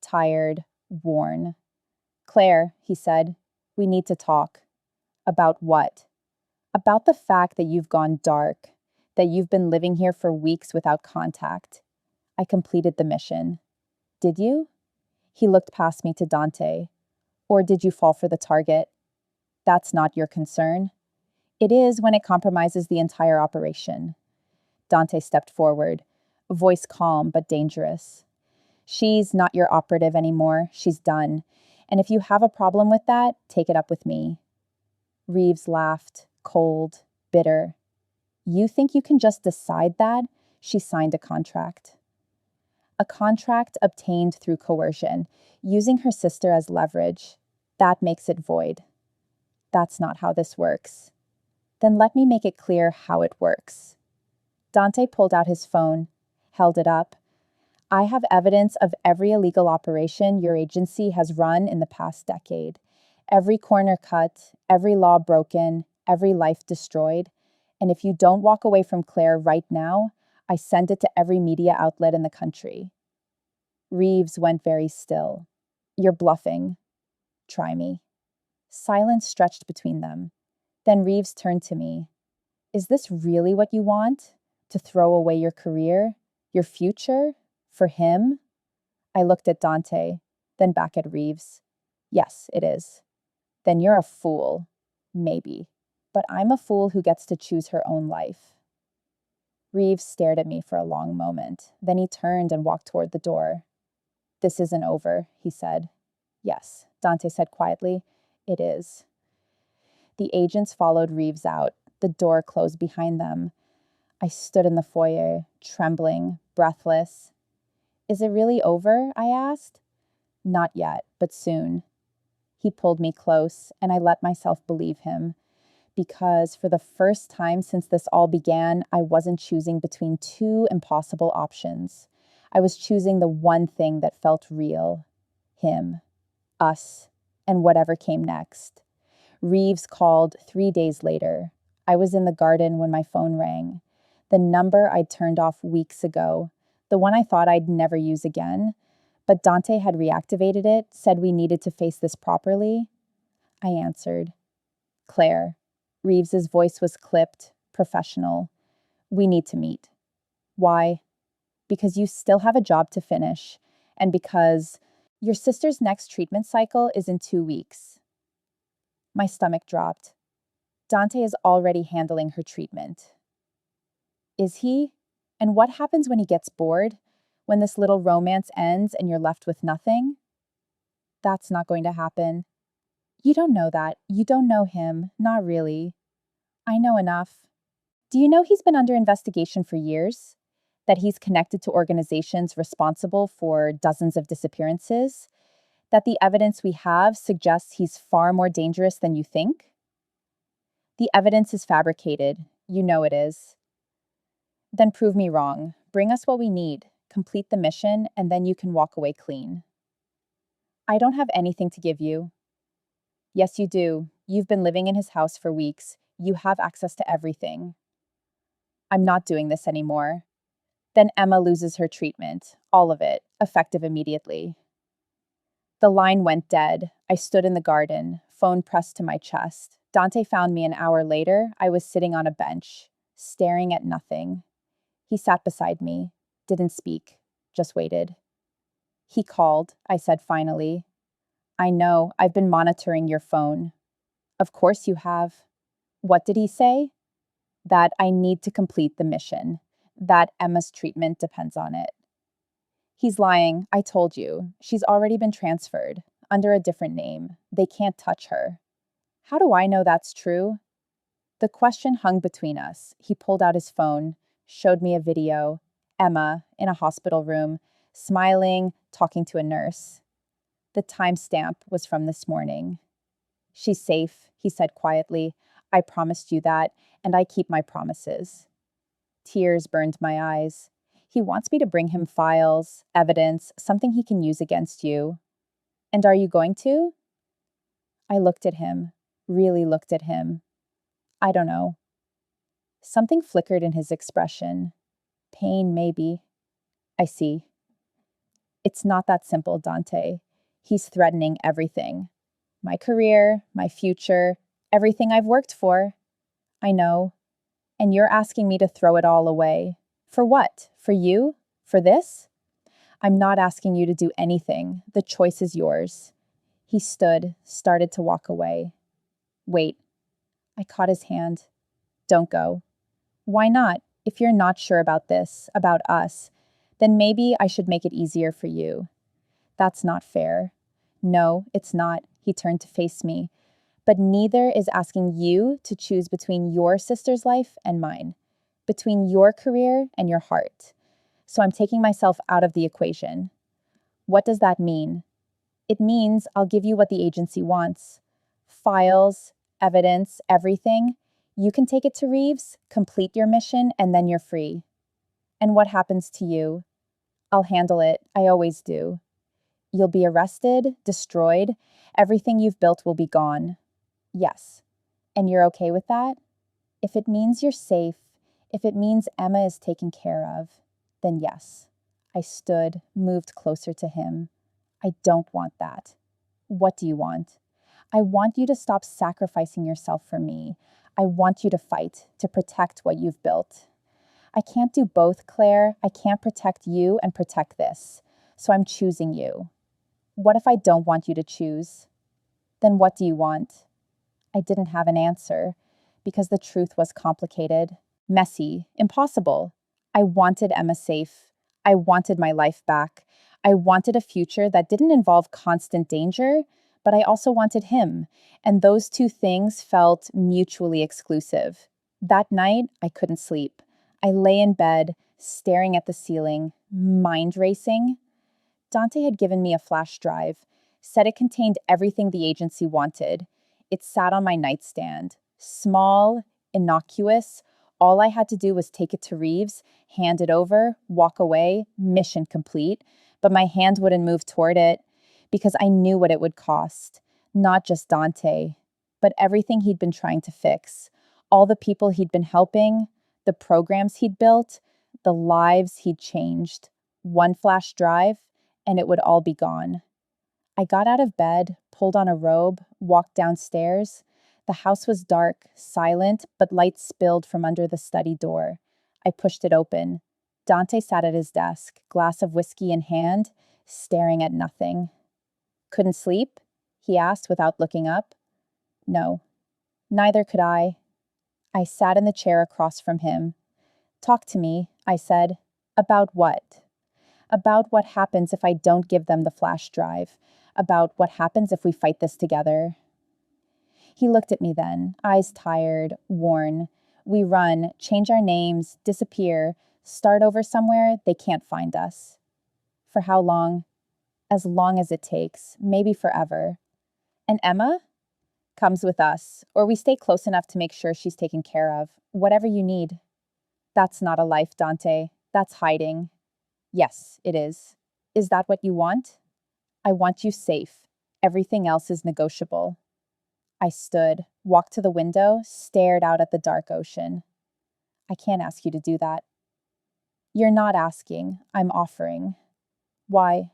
Tired, worn. Claire, he said, we need to talk. About what? About the fact that you've gone dark, that you've been living here for weeks without contact. I completed the mission. Did you? He looked past me to Dante. Or did you fall for the target? That's not your concern. It is when it compromises the entire operation. Dante stepped forward, voice calm but dangerous. She's not your operative anymore. She's done. And if you have a problem with that, take it up with me. Reeves laughed, cold, bitter. You think you can just decide that? She signed a contract. A contract obtained through coercion, using her sister as leverage. That makes it void. That's not how this works. Then let me make it clear how it works. Dante pulled out his phone, held it up. I have evidence of every illegal operation your agency has run in the past decade. Every corner cut, every law broken, every life destroyed. And if you don't walk away from Claire right now, I send it to every media outlet in the country. Reeves went very still. You're bluffing. Try me. Silence stretched between them. Then Reeves turned to me. Is this really what you want? To throw away your career? Your future? For him? I looked at Dante, then back at Reeves. Yes, it is. Then you're a fool. Maybe. But I'm a fool who gets to choose her own life. Reeves stared at me for a long moment. Then he turned and walked toward the door. This isn't over, he said. Yes, Dante said quietly. It is. The agents followed Reeves out. The door closed behind them. I stood in the foyer, trembling, breathless. Is it really over? I asked. Not yet, but soon. He pulled me close, and I let myself believe him. Because for the first time since this all began, I wasn't choosing between two impossible options. I was choosing the one thing that felt real. Him. Us. And whatever came next. Reeves called 3 days later. I was in the garden when my phone rang. The number I'd turned off weeks ago. The one I thought I'd never use again. But Dante had reactivated it, said we needed to face this properly. I answered. Claire. Reeves's voice was clipped, professional. We need to meet. Why? Because you still have a job to finish, and because your sister's next treatment cycle is in 2 weeks. My stomach dropped. Dante is already handling her treatment. Is he? And what happens when he gets bored? When this little romance ends and you're left with nothing? That's not going to happen. You don't know that. You don't know him. Not really. I know enough. Do you know he's been under investigation for years? That he's connected to organizations responsible for dozens of disappearances? That the evidence we have suggests he's far more dangerous than you think? The evidence is fabricated. You know it is. Then prove me wrong. Bring us what we need. Complete the mission, and then you can walk away clean. I don't have anything to give you. Yes, you do. You've been living in his house for weeks. You have access to everything. I'm not doing this anymore. Then Emma loses her treatment. All of it. Effective immediately. The line went dead. I stood in the garden, phone pressed to my chest. Dante found me an hour later. I was sitting on a bench, staring at nothing. He sat beside me, didn't speak, just waited. He called, I said finally. I know, I've been monitoring your phone. Of course you have. What did he say? That I need to complete the mission. That Emma's treatment depends on it. He's lying, I told you. She's already been transferred, under a different name. They can't touch her. How do I know that's true? The question hung between us. He pulled out his phone, showed me a video. Emma, in a hospital room, smiling, talking to a nurse. The timestamp was from this morning. She's safe, he said quietly. I promised you that, and I keep my promises. Tears burned my eyes. He wants me to bring him files, evidence, something he can use against you. And are you going to? I looked at him, really looked at him. I don't know. Something flickered in his expression. Pain, maybe. I see. It's not that simple, Dante. He's threatening everything. My career, my future, everything I've worked for. I know. And you're asking me to throw it all away. For what? For you? For this? I'm not asking you to do anything. The choice is yours. He stood, started to walk away. Wait. I caught his hand. Don't go. Why not? If you're not sure about this, about us, then maybe I should make it easier for you. That's not fair. No, it's not. He turned to face me. But neither is asking you to choose between your sister's life and mine, between your career and your heart. So I'm taking myself out of the equation. What does that mean? It means I'll give you what the agency wants. Files, evidence, everything. You can take it to Reeves, complete your mission, and then you're free. And what happens to you? I'll handle it. I always do. You'll be arrested, destroyed. Everything you've built will be gone. Yes. And you're okay with that? If it means you're safe, if it means Emma is taken care of, then yes. I stood, moved closer to him. I don't want that. What do you want? I want you to stop sacrificing yourself for me. I want you to fight, to protect what you've built. I can't do both, Claire. I can't protect you and protect this. So I'm choosing you. What if I don't want you to choose? Then what do you want? I didn't have an answer because the truth was complicated, messy, impossible. I wanted Emma safe. I wanted my life back. I wanted a future that didn't involve constant danger, but I also wanted him. And those two things felt mutually exclusive. That night, I couldn't sleep. I lay in bed, staring at the ceiling, mind racing. Dante had given me a flash drive, said it contained everything the agency wanted. It sat on my nightstand, small, innocuous. All I had to do was take it to Reeves, hand it over, walk away, mission complete. But my hand wouldn't move toward it because I knew what it would cost. Not just Dante, but everything he'd been trying to fix. All the people he'd been helping, the programs he'd built, the lives he'd changed. One flash drive, and it would all be gone. I got out of bed, pulled on a robe, walked downstairs. The house was dark, silent, but light spilled from under the study door. I pushed it open. Dante sat at his desk, glass of whiskey in hand, staring at nothing. Couldn't sleep? He asked without looking up. No, neither could I. I sat in the chair across from him. Talk to me, I said. About what? About what happens if I don't give them the flash drive. About what happens if we fight this together. He looked at me then, eyes tired, worn. We run, change our names, disappear, start over somewhere they can't find us. For how long? As long as it takes, maybe forever. And Emma? Comes with us, or we stay close enough to make sure she's taken care of. Whatever you need. That's not a life, Dante. That's hiding. Yes, it is. Is that what you want? I want you safe. Everything else is negotiable. I stood, walked to the window, stared out at the dark ocean. I can't ask you to do that. You're not asking, I'm offering. Why?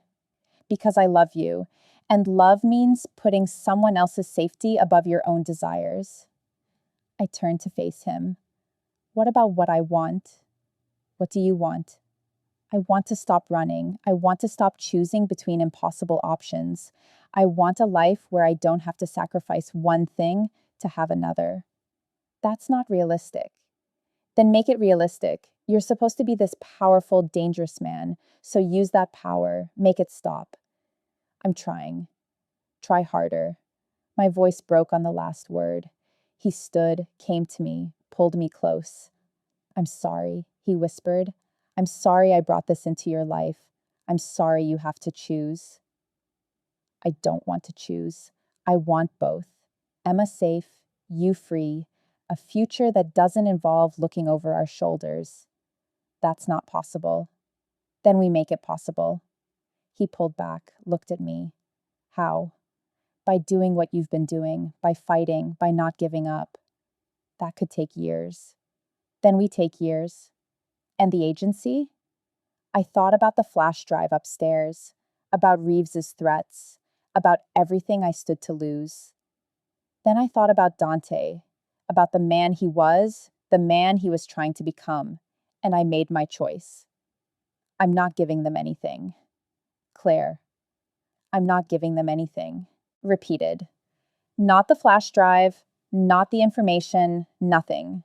Because I love you, and love means putting someone else's safety above your own desires. I turned to face him. What about what I want? What do you want? I want to stop running. I want to stop choosing between impossible options. I want a life where I don't have to sacrifice one thing to have another. That's not realistic. Then make it realistic. You're supposed to be this powerful, dangerous man, so use that power. Make it stop. I'm trying. Try harder. My voice broke on the last word. He stood, came to me, pulled me close. I'm sorry, he whispered. I'm sorry I brought this into your life. I'm sorry you have to choose. I don't want to choose. I want both. Emma safe, you free, a future that doesn't involve looking over our shoulders. That's not possible. Then we make it possible. He pulled back, looked at me. How? By doing what you've been doing, by fighting, by not giving up. That could take years. Then we take years. And the agency? I thought about the flash drive upstairs, about Reeves's threats, about everything I stood to lose. Then I thought about Dante, about the man he was, the man he was trying to become, and I made my choice. I'm not giving them anything. Claire, I'm not giving them anything. Repeated. Not the flash drive, not the information, nothing.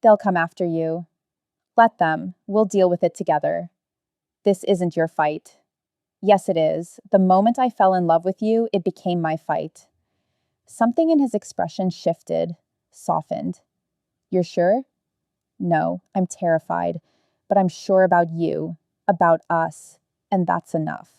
They'll come after you. Let them. We'll deal with it together. This isn't your fight. Yes, it is. The moment I fell in love with you, it became my fight. Something in his expression shifted, softened. You're sure? No, I'm terrified, but I'm sure about you, about us, and that's enough.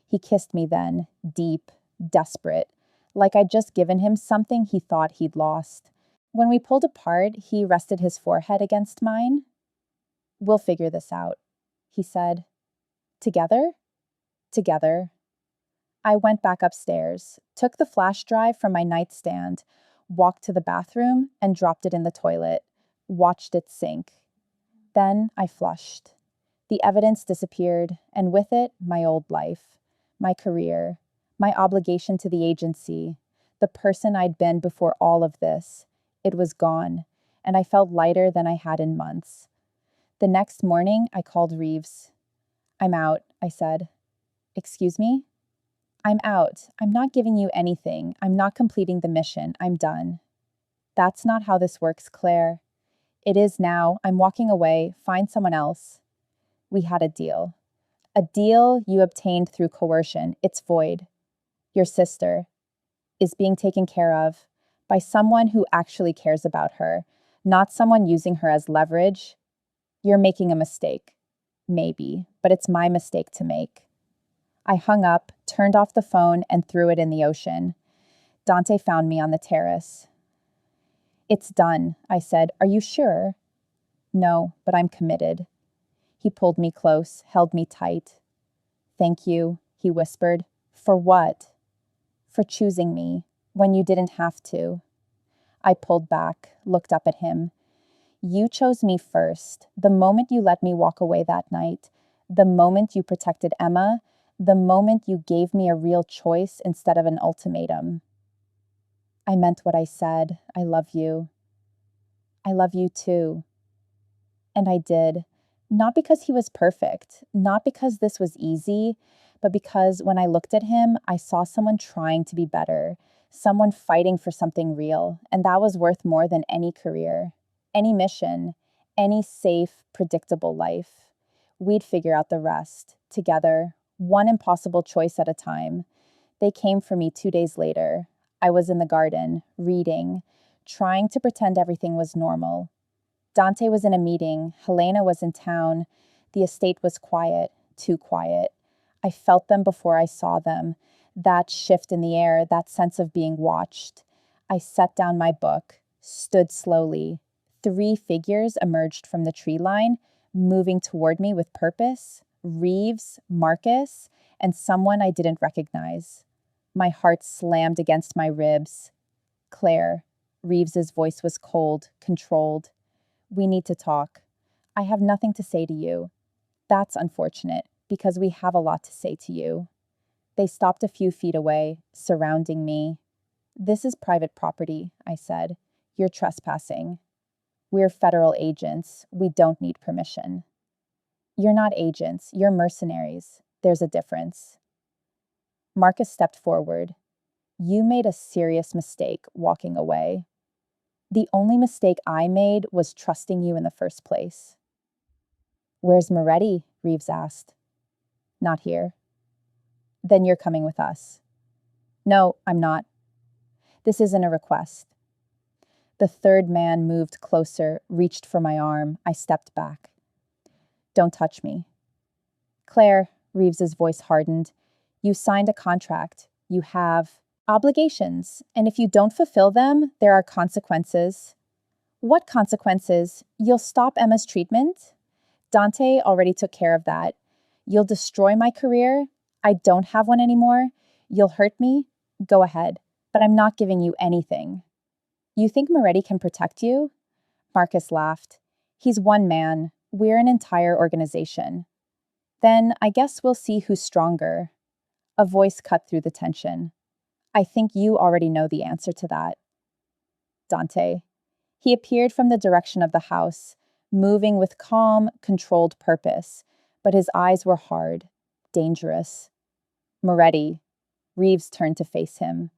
He kissed me then, deep, desperate, like I'd just given him something he thought he'd lost. When we pulled apart, he rested his forehead against mine. We'll figure this out, he said. Together? Together. I went back upstairs, took the flash drive from my nightstand, walked to the bathroom and dropped it in the toilet, watched it sink. Then I flushed. The evidence disappeared, and with it, my old life, my career, my obligation to the agency, the person I'd been before all of this. It was gone, and I felt lighter than I had in months. The next morning, I called Reeves. "I'm out," I said. "Excuse me?" "I'm out. I'm not giving you anything. I'm not completing the mission. I'm done." "That's not how this works, Claire." "It is now. I'm walking away. Find someone else." "We had a deal." "A deal you obtained through coercion. It's void." "Your sister is being taken care of by someone who actually cares about her, not someone using her as leverage." "You're making a mistake." "Maybe, but it's my mistake to make." I hung up, turned off the phone, and threw it in the ocean. Dante found me on the terrace. "It's done," I said. "Are you sure?" "No, but I'm committed." He pulled me close, held me tight. "Thank you," he whispered. "For what?" "For choosing me, when you didn't have to." I pulled back, looked up at him. "You chose me first, the moment you let me walk away that night, the moment you protected Emma, the moment you gave me a real choice instead of an ultimatum." I meant what I said. "I love you." "I love you too." And I did. Not because he was perfect, not because this was easy, but because when I looked at him, I saw someone trying to be better, someone fighting for something real, and that was worth more than any career, any mission, any safe, predictable life. We'd figure out the rest, together, one impossible choice at a time. They came for me 2 days later. I was in the garden, reading, trying to pretend everything was normal. Dante was in a meeting. Helena was in town. The estate was quiet, too quiet. I felt them before I saw them. That shift in the air, that sense of being watched. I set down my book, stood slowly. 3 figures emerged from the tree line, moving toward me with purpose. Reeves, Marcus, and someone I didn't recognize. My heart slammed against my ribs. "Claire." Reeves's voice was cold, controlled. "We need to talk. I have nothing to say to you." "That's unfortunate, because we have a lot to say to you." They stopped a few feet away, surrounding me. "This is private property," I said. "You're trespassing." "We're federal agents. We don't need permission." "You're not agents. You're mercenaries. There's a difference." Marcus stepped forward. "You made a serious mistake walking away." "The only mistake I made was trusting you in the first place." "Where's Moretti?" Reeves asked. "Not here." "Then you're coming with us." "No, I'm not." "This isn't a request." The third man moved closer, reached for my arm. I stepped back. "Don't touch me." "Claire," Reeves's voice hardened, "you signed a contract. You have obligations, and if you don't fulfill them, there are consequences." "What consequences? You'll stop Emma's treatment?" "Dante already took care of that." "You'll destroy my career?" "I don't have one anymore." "You'll hurt me?" "Go ahead, but I'm not giving you anything." "You think Moretti can protect you?" Marcus laughed. "He's one man. We're an entire organization." "Then I guess we'll see who's stronger." A voice cut through the tension. "I think you already know the answer to that." "Dante." He appeared from the direction of the house, moving with calm, controlled purpose, but his eyes were hard, dangerous. "Moretti." Reeves turned to face him.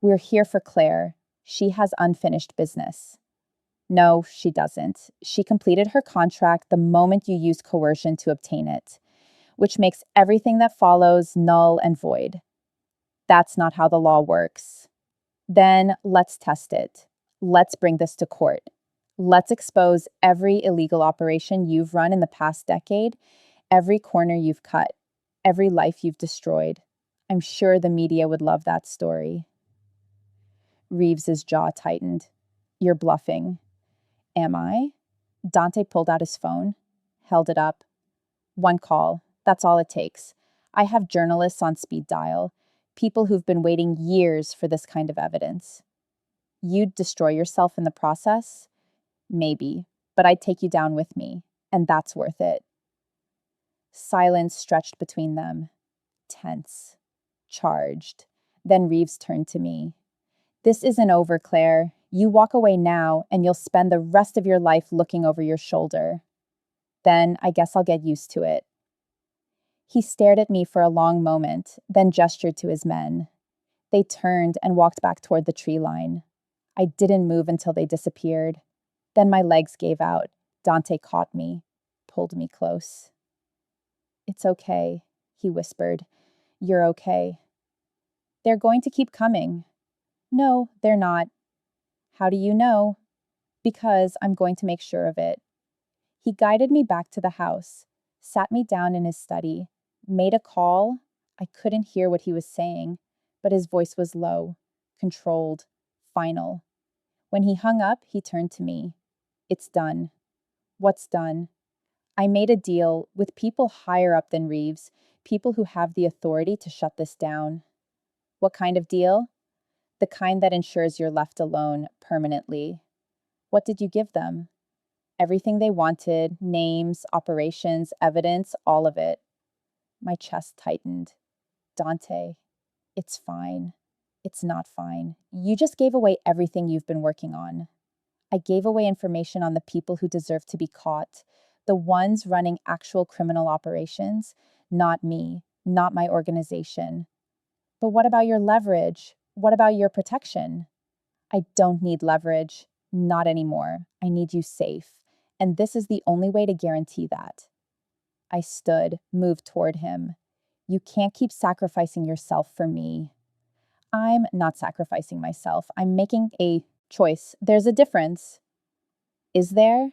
"We're here for Claire. She has unfinished business." "No, she doesn't. She completed her contract the moment you used coercion to obtain it, which makes everything that follows null and void." "That's not how the law works." "Then let's test it. Let's bring this to court. Let's expose every illegal operation you've run in the past decade, every corner you've cut, every life you've destroyed. I'm sure the media would love that story." Reeves's jaw tightened. "You're bluffing." "Am I?" Dante pulled out his phone, held it up. "One call. That's all it takes. I have journalists on speed dial, people who've been waiting years for this kind of evidence." "You'd destroy yourself in the process?" "Maybe, but I'd take you down with me, and that's worth it." Silence stretched between them. Tense. Charged. Then Reeves turned to me. This isn't over, Claire. You walk away now, and you'll spend the rest of your life looking over your shoulder. Then I guess I'll get used to it. He stared at me for a long moment, then gestured to his men. They turned and walked back toward the tree line. I didn't move until they disappeared. Then my legs gave out. Dante caught me, pulled me close. "It's okay," he whispered. "You're okay." "They're going to keep coming." "No, they're not." "How do you know?" "Because I'm going to make sure of it." He guided me back to the house, sat me down in his study, made a call. I couldn't hear what he was saying, but his voice was low, controlled, final. When he hung up, he turned to me. "It's done." "What's done?" "I made a deal with people higher up than Reeves, people who have the authority to shut this down." "What kind of deal?" "The kind that ensures you're left alone permanently." "What did you give them?" "Everything they wanted, names, operations, evidence, all of it." My chest tightened. "Dante, it's fine." "It's not fine. You just gave away everything you've been working on." "I gave away information on the people who deserve to be caught, the ones running actual criminal operations, not me, not my organization." "But what about your leverage? What about your protection?" "I don't need leverage. Not anymore. I need you safe. And this is the only way to guarantee that." I stood, moved toward him. "You can't keep sacrificing yourself for me." "I'm not sacrificing myself. I'm making a choice. There's a difference." "Is there?"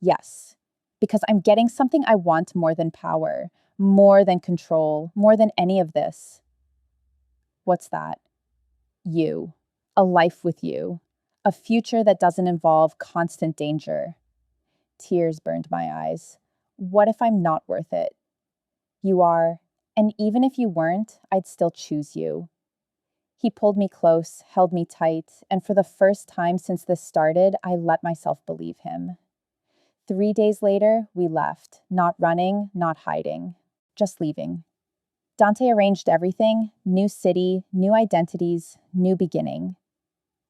"Yes. Because I'm getting something I want more than power, more than control, more than any of this." "What's that?" "You. A life with you. A future that doesn't involve constant danger." Tears burned my eyes. "What if I'm not worth it?" "You are. And even if you weren't, I'd still choose you." He pulled me close, held me tight, and for the first time since this started, I let myself believe him. 3 days later, we left, not running, not hiding, just leaving. Dante arranged everything: new city, new identities, new beginning.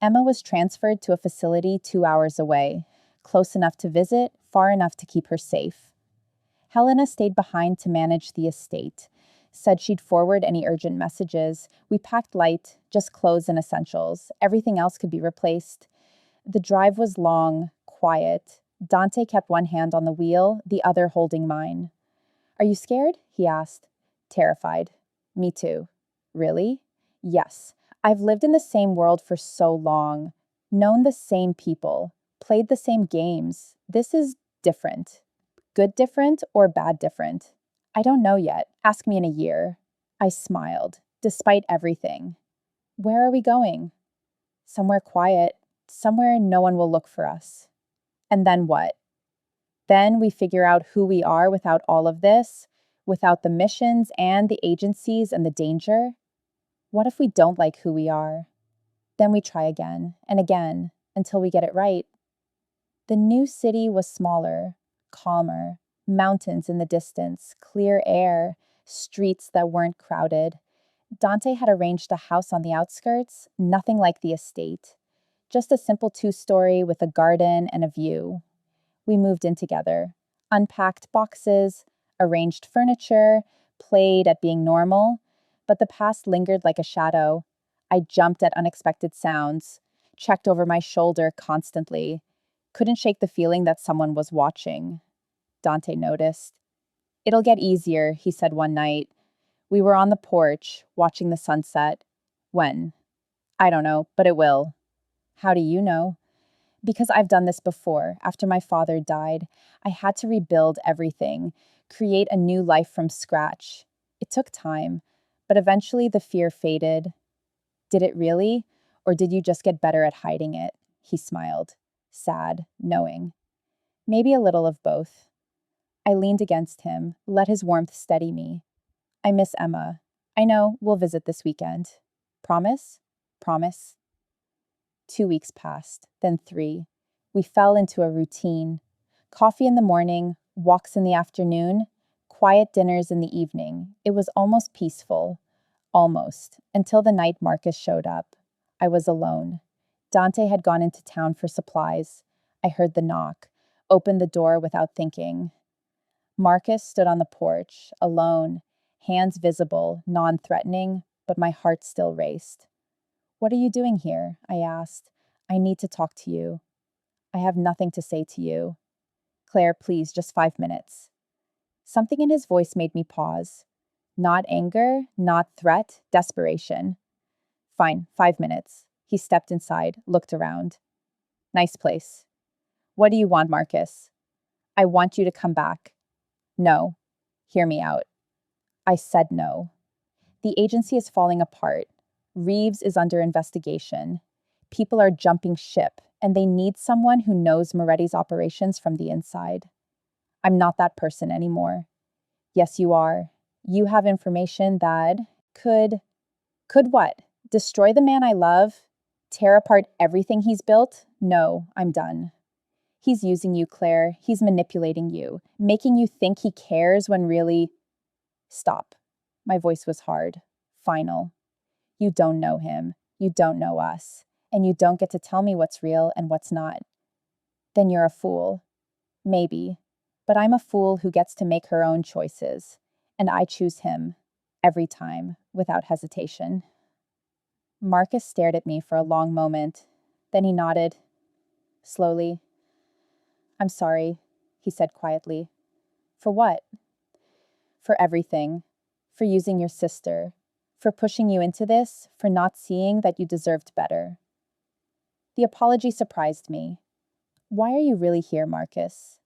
Emma was transferred to a facility 2 hours away, close enough to visit, far enough to keep her safe. Helena stayed behind to manage the estate, said she'd forward any urgent messages. We packed light, just clothes and essentials. Everything else could be replaced. The drive was long, quiet. Dante kept one hand on the wheel, the other holding mine. "Are you scared?" he asked. "Terrified." "Me too." "Really?" "Yes. I've lived in the same world for so long, known the same people, played the same games. This is different." "Good different or bad different?" "I don't know yet. Ask me in a year." I smiled, despite everything. "Where are we going?" "Somewhere quiet, somewhere no one will look for us." "And then what?" "Then we figure out who we are without all of this, without the missions and the agencies and the danger." "What if we don't like who we are?" "Then we try again and again until we get it right." The new city was smaller, calmer, mountains in the distance, clear air, streets that weren't crowded. Dante had arranged a house on the outskirts, nothing like the estate. Just a simple 2-story with a garden and a view. We moved in together, unpacked boxes, arranged furniture, played at being normal, but the past lingered like a shadow. I jumped at unexpected sounds, checked over my shoulder constantly, couldn't shake the feeling that someone was watching. Dante noticed. "It'll get easier," he said one night. We were on the porch, watching the sunset. "When?" "I don't know, but it will." "How do you know?" "Because I've done this before. After my father died, I had to rebuild everything, create a new life from scratch. It took time, but eventually the fear faded." "Did it really? Or did you just get better at hiding it?" He smiled, sad, knowing. "Maybe a little of both." I leaned against him, let his warmth steady me. "I miss Emma. I know, we'll visit this weekend." "Promise?" "Promise." 2 weeks passed, then 3. We fell into a routine. Coffee in the morning, walks in the afternoon, quiet dinners in the evening. It was almost peaceful. Almost, until the night Marcus showed up. I was alone. Dante had gone into town for supplies. I heard the knock, opened the door without thinking. Marcus stood on the porch, alone, hands visible, non-threatening, but my heart still raced. "What are you doing here?" I asked. "I need to talk to you." "I have nothing to say to you." "Claire, please, just 5 minutes." Something in his voice made me pause. Not anger, not threat, desperation. "Fine, 5 minutes." He stepped inside, looked around. "Nice place." "What do you want, Marcus?" "I want you to come back." "No." "Hear me out." I said no. The agency is falling apart. Reeves is under investigation. People are jumping ship, and they need someone who knows Moretti's operations from the inside. I'm not that person anymore. Yes, you are. You have information that could what? Destroy the man I love? Tear apart everything he's built? No, I'm done. He's using you, Claire. He's manipulating you, making you think he cares when really... Stop. My voice was hard, final. You don't know him. You don't know us. And you don't get to tell me what's real and what's not. Then you're a fool. Maybe. But I'm a fool who gets to make her own choices. And I choose him. Every time, without hesitation. Marcus stared at me for a long moment. Then he nodded. Slowly. "I'm sorry," he said quietly. "For what?" "For everything. For using your sister. For pushing you into this. For not seeing that you deserved better." The apology surprised me. "Why are you really here, Marcus?"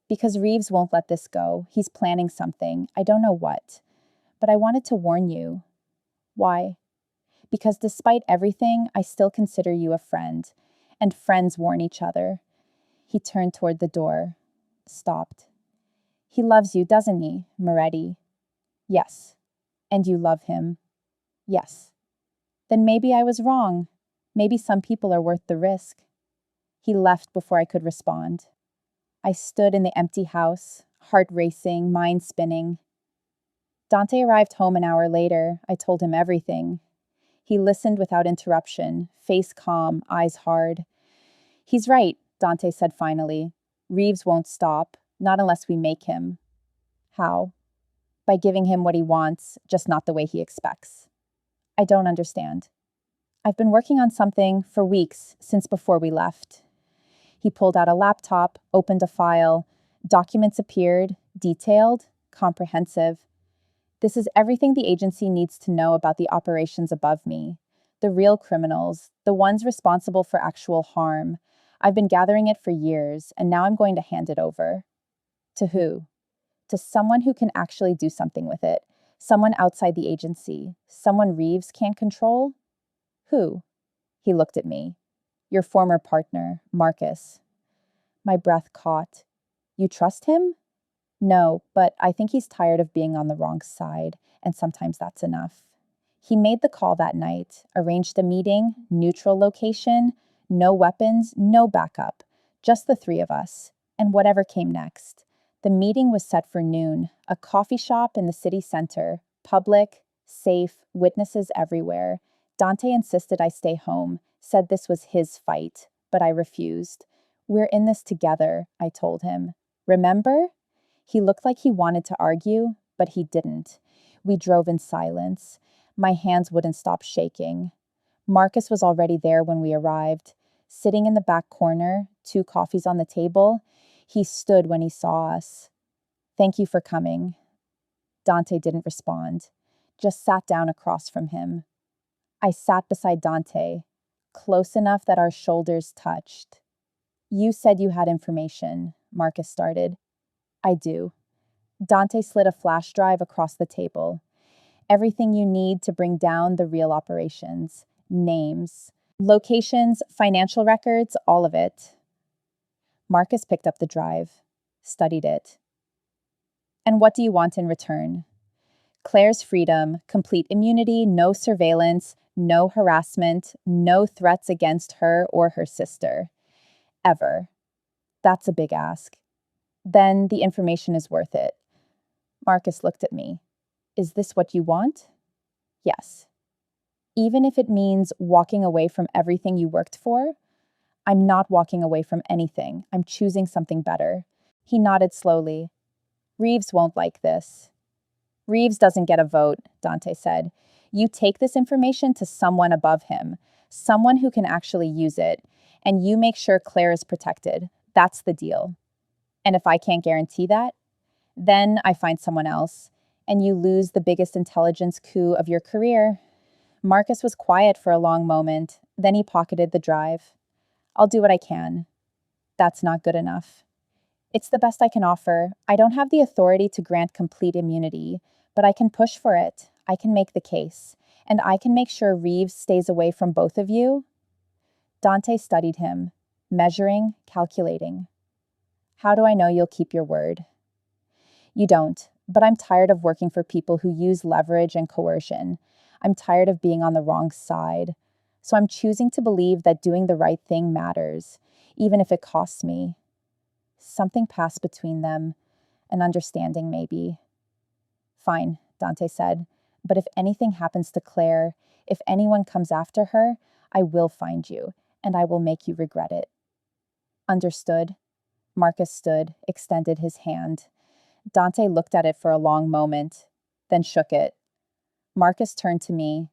"Because Reeves won't let this go. He's planning something. I don't know what. But I wanted to warn you." "Why?" "Because despite everything, I still consider you a friend. And friends warn each other." He turned toward the door. Stopped. "He loves you, doesn't he, Moretti?" "Yes." "And you love him?" "Yes." "Then maybe I was wrong. Maybe some people are worth the risk." He left before I could respond. I stood in the empty house, heart racing, mind spinning. Dante arrived home an hour later. I told him everything. He listened without interruption, face calm, eyes hard. "He's right," Dante said finally. "Reeves won't stop, not unless we make him." "How?" "By giving him what he wants, just not the way he expects." "I don't understand." "I've been working on something for weeks, since before we left." He pulled out a laptop, opened a file. Documents appeared, detailed, comprehensive. "This is everything the agency needs to know about the operations above me. The real criminals, the ones responsible for actual harm. I've been gathering it for years, and now I'm going to hand it over." "To who?" "To someone who can actually do something with it. Someone outside the agency. Someone Reeves can't control." "Who?" He looked at me. "Your former partner, Marcus." My breath caught. "You trust him?" "No, but I think he's tired of being on the wrong side, and sometimes that's enough." He made the call that night, arranged a meeting, neutral location, no weapons, no backup, just the three of us, and whatever came next. The meeting was set for noon, a coffee shop in the city center, public, safe, witnesses everywhere. Dante insisted I stay home, said this was his fight, but I refused. "We're in this together," I told him. "Remember?" He looked like he wanted to argue, but he didn't. We drove in silence. My hands wouldn't stop shaking. Marcus was already there when we arrived. Sitting in the back corner, 2 coffees on the table, he stood when he saw us. "Thank you for coming." Dante didn't respond, just sat down across from him. I sat beside Dante, close enough that our shoulders touched. "You said you had information," Marcus started. "I do." Dante slid a flash drive across the table. "Everything you need to bring down the real operations. Names, locations, financial records, all of it." Marcus picked up the drive, studied it. "And what do you want in return?" "Claire's freedom, complete immunity, no surveillance, no harassment, no threats against her or her sister. Ever." "That's a big ask." "Then the information is worth it." Marcus looked at me. "Is this what you want?" "Yes." Even if it means walking away from everything you worked for. I'm not walking away from anything. I'm choosing something better. He nodded slowly. Reeves won't like this. Reeves doesn't get a vote, Dante said. You take this information to someone above him, someone who can actually use it, and you make sure Claire is protected. That's the deal. And if I can't guarantee that, then I find someone else, and you lose the biggest intelligence coup of your career. Marcus was quiet for a long moment, then he pocketed the drive. I'll do what I can. That's not good enough. It's the best I can offer. I don't have the authority to grant complete immunity, but I can push for it. I can make the case. And I can make sure Reeves stays away from both of you. Dante studied him, measuring, calculating. How do I know you'll keep your word? You don't, but I'm tired of working for people who use leverage and coercion. I'm tired of being on the wrong side. So I'm choosing to believe that doing the right thing matters, even if it costs me. Something passed between them, an understanding maybe. Fine, Dante said, but if anything happens to Claire, if anyone comes after her, I will find you, and I will make you regret it. Understood. Marcus stood, extended his hand. Dante looked at it for a long moment, then shook it. Marcus turned to me.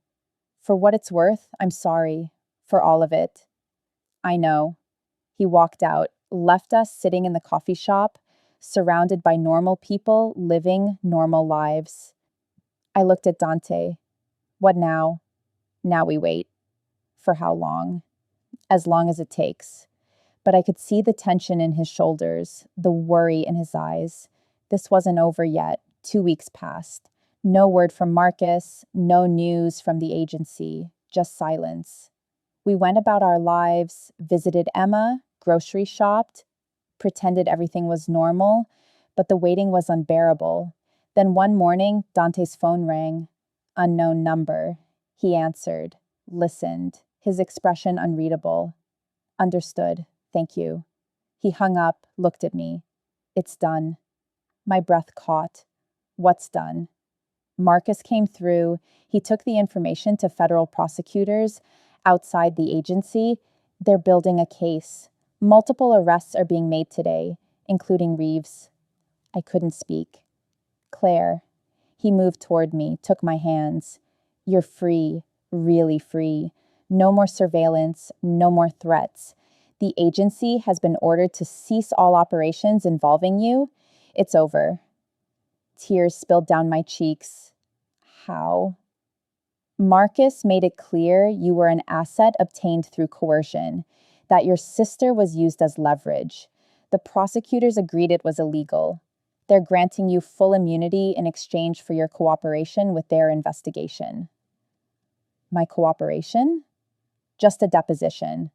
For what it's worth, I'm sorry. For all of it. I know. He walked out, left us sitting in the coffee shop, surrounded by normal people living normal lives. I looked at Dante. What now? Now we wait. For how long? As long as it takes. But I could see the tension in his shoulders, the worry in his eyes. This wasn't over yet. 2 weeks passed. No word from Marcus, no news from the agency, just silence. We went about our lives, visited Emma, grocery shopped, pretended everything was normal, but the waiting was unbearable. Then one morning, Dante's phone rang. Unknown number. He answered, listened, his expression unreadable. Understood. Thank you. He hung up, looked at me. It's done. My breath caught. What's done? Marcus came through. He took the information to federal prosecutors outside the agency. They're building a case. Multiple arrests are being made today, including Reeves. I couldn't speak. Claire. He moved toward me, took my hands. You're free, really free. No more surveillance, no more threats. The agency has been ordered to cease all operations involving you. It's over. Tears spilled down my cheeks. How? Marcus made it clear you were an asset obtained through coercion, that your sister was used as leverage. The prosecutors agreed it was illegal. They're granting you full immunity in exchange for your cooperation with their investigation. My cooperation? Just a deposition,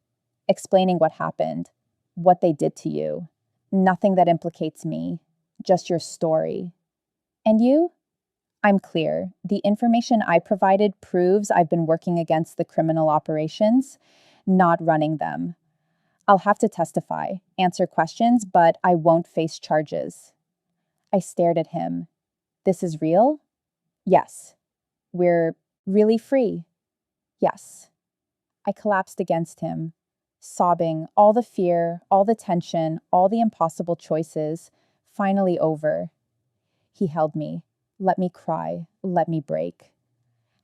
explaining what happened, what they did to you. Nothing that implicates me, just your story. And you? I'm clear. The information I provided proves I've been working against the criminal operations, not running them. I'll have to testify, answer questions, but I won't face charges. I stared at him. This is real? Yes. We're really free? Yes. I collapsed against him, sobbing, all the fear, all the tension, all the impossible choices, finally over. He held me. Let me cry. Let me break.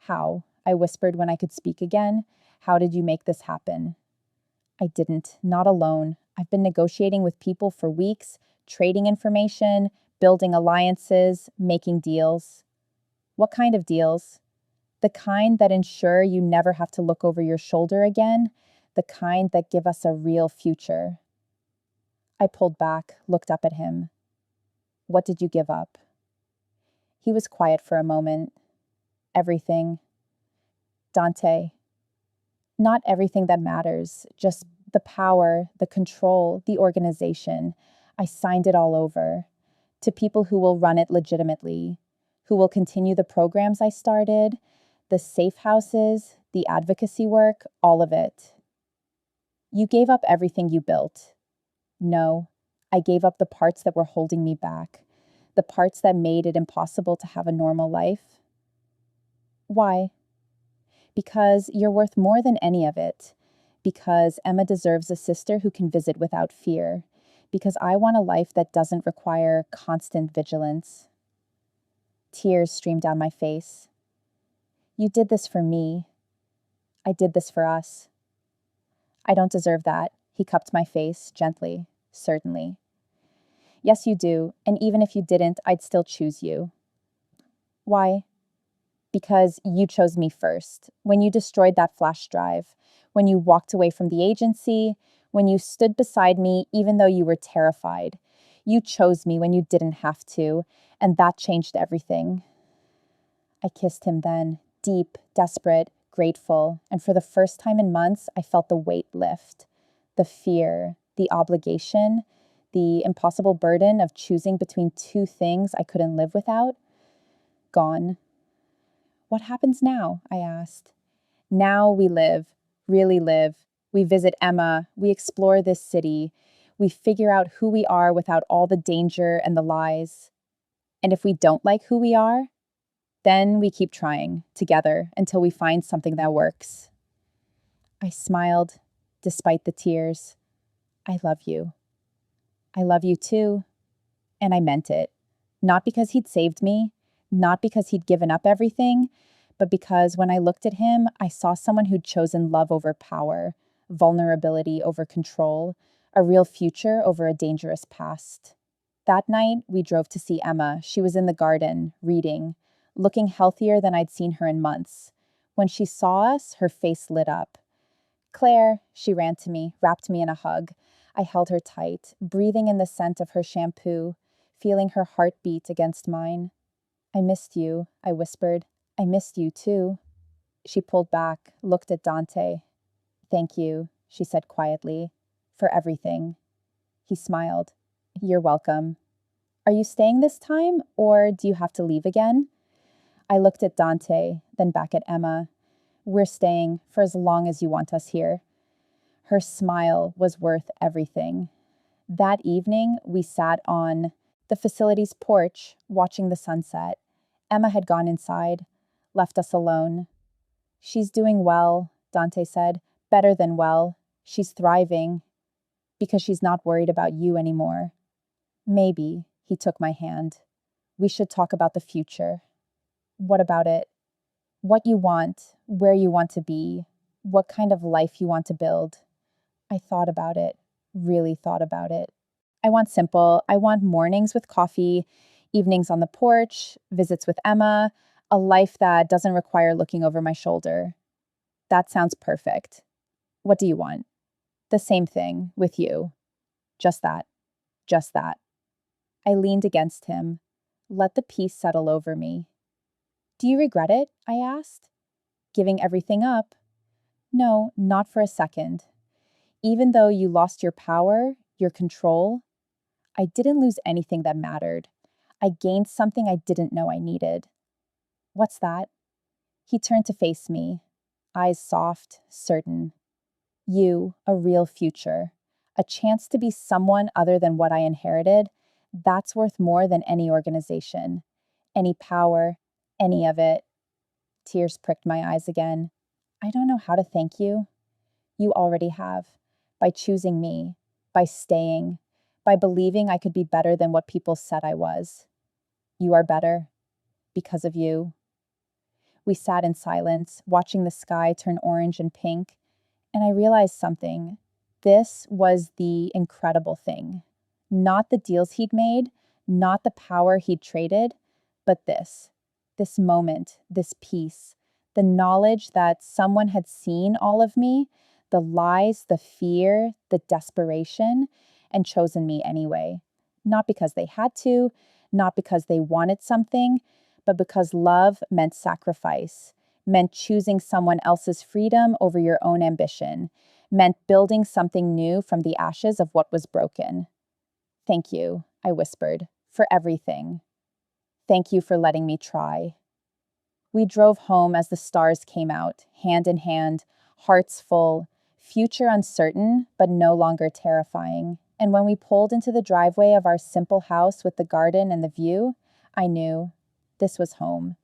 How? I whispered when I could speak again. How did you make this happen? I didn't. Not alone. I've been negotiating with people for weeks, trading information, building alliances, making deals. What kind of deals? The kind that ensure you never have to look over your shoulder again, the kind that give us a real future. I pulled back, looked up at him. What did you give up? He was quiet for a moment. Everything. Dante. Not everything that matters, just the power, the control, the organization. I signed it all over. To people who will run it legitimately, who will continue the programs I started, the safe houses, the advocacy work, all of it. You gave up everything you built. No, I gave up the parts that were holding me back, the parts that made it impossible to have a normal life. Why? Because you're worth more than any of it. Because Emma deserves a sister who can visit without fear. Because I want a life that doesn't require constant vigilance. Tears streamed down my face. You did this for me. I did this for us. I don't deserve that. He cupped my face gently, certainly. Yes, you do, and even if you didn't, I'd still choose you. Why? Because you chose me first. When you destroyed that flash drive, when you walked away from the agency, when you stood beside me even though you were terrified. You chose me when you didn't have to, and that changed everything. I kissed him then, deep, desperate, grateful, and for the first time in months, I felt the weight lift. The fear, the obligation, the impossible burden of choosing between two things I couldn't live without, gone. What happens now? I asked. Now we live, really live. We visit Emma, we explore this city, we figure out who we are without all the danger and the lies. And if we don't like who we are, then we keep trying, together, until we find something that works. I smiled, despite the tears. I love you. I love you too. And I meant it. Not because he'd saved me, not because he'd given up everything, but because when I looked at him, I saw someone who'd chosen love over power, vulnerability over control, a real future over a dangerous past. That night, we drove to see Emma. She was in the garden, reading, looking healthier than I'd seen her in months. When she saw us, her face lit up. Claire, she ran to me, wrapped me in a hug. I held her tight, breathing in the scent of her shampoo, feeling her heartbeat against mine. I missed you, I whispered. I missed you too. She pulled back, looked at Dante. Thank you, she said quietly, for everything. He smiled. You're welcome. Are you staying this time, or do you have to leave again? I looked at Dante, then back at Emma. We're staying for as long as you want us here. Her smile was worth everything. That evening, we sat on the facility's porch, watching the sunset. Emma had gone inside, left us alone. She's doing well, Dante said. Better than well. She's thriving. Because she's not worried about you anymore. Maybe, he took my hand. We should talk about the future. What about it? What you want, where you want to be, what kind of life you want to build. I thought about it, really thought about it. I want simple. I want mornings with coffee, evenings on the porch, visits with Emma, a life that doesn't require looking over my shoulder. That sounds perfect. What do you want? The same thing, with you. Just that. Just that. I leaned against him, let the peace settle over me. Do you regret it? I asked. Giving everything up? No, not for a second. Even though you lost your power, your control, I didn't lose anything that mattered. I gained something I didn't know I needed. What's that? He turned to face me, eyes soft, certain. You, a real future, a chance to be someone other than what I inherited, that's worth more than any organization, any power, any of it. Tears pricked my eyes again. I don't know how to thank you. You already have, by choosing me, by staying, by believing I could be better than what people said I was. You are better, because of you. We sat in silence, watching the sky turn orange and pink, and I realized something. This was the incredible thing. Not the deals he'd made, not the power he'd traded, but this moment, this peace, the knowledge that someone had seen all of me, the lies, the fear, the desperation, and chosen me anyway. Not because they had to, not because they wanted something, but because love meant sacrifice, meant choosing someone else's freedom over your own ambition, meant building something new from the ashes of what was broken. Thank you, I whispered, for everything. Thank you for letting me try. We drove home as the stars came out, hand in hand, hearts full, future uncertain, but no longer terrifying. And when we pulled into the driveway of our simple house with the garden and the view, I knew this was home.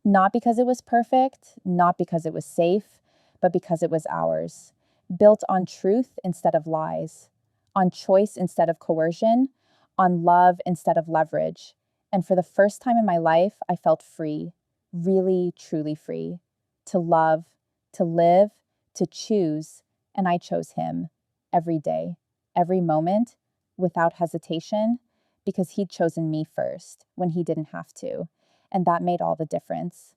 Not because it was perfect, not because it was safe, but because it was ours. Built on truth instead of lies, on choice instead of coercion, on love instead of leverage. And for the first time in my life, I felt free, really, truly free, to love, to live, to choose. And I chose him every day, every moment, without hesitation, because he'd chosen me first when he didn't have to. And that made all the difference.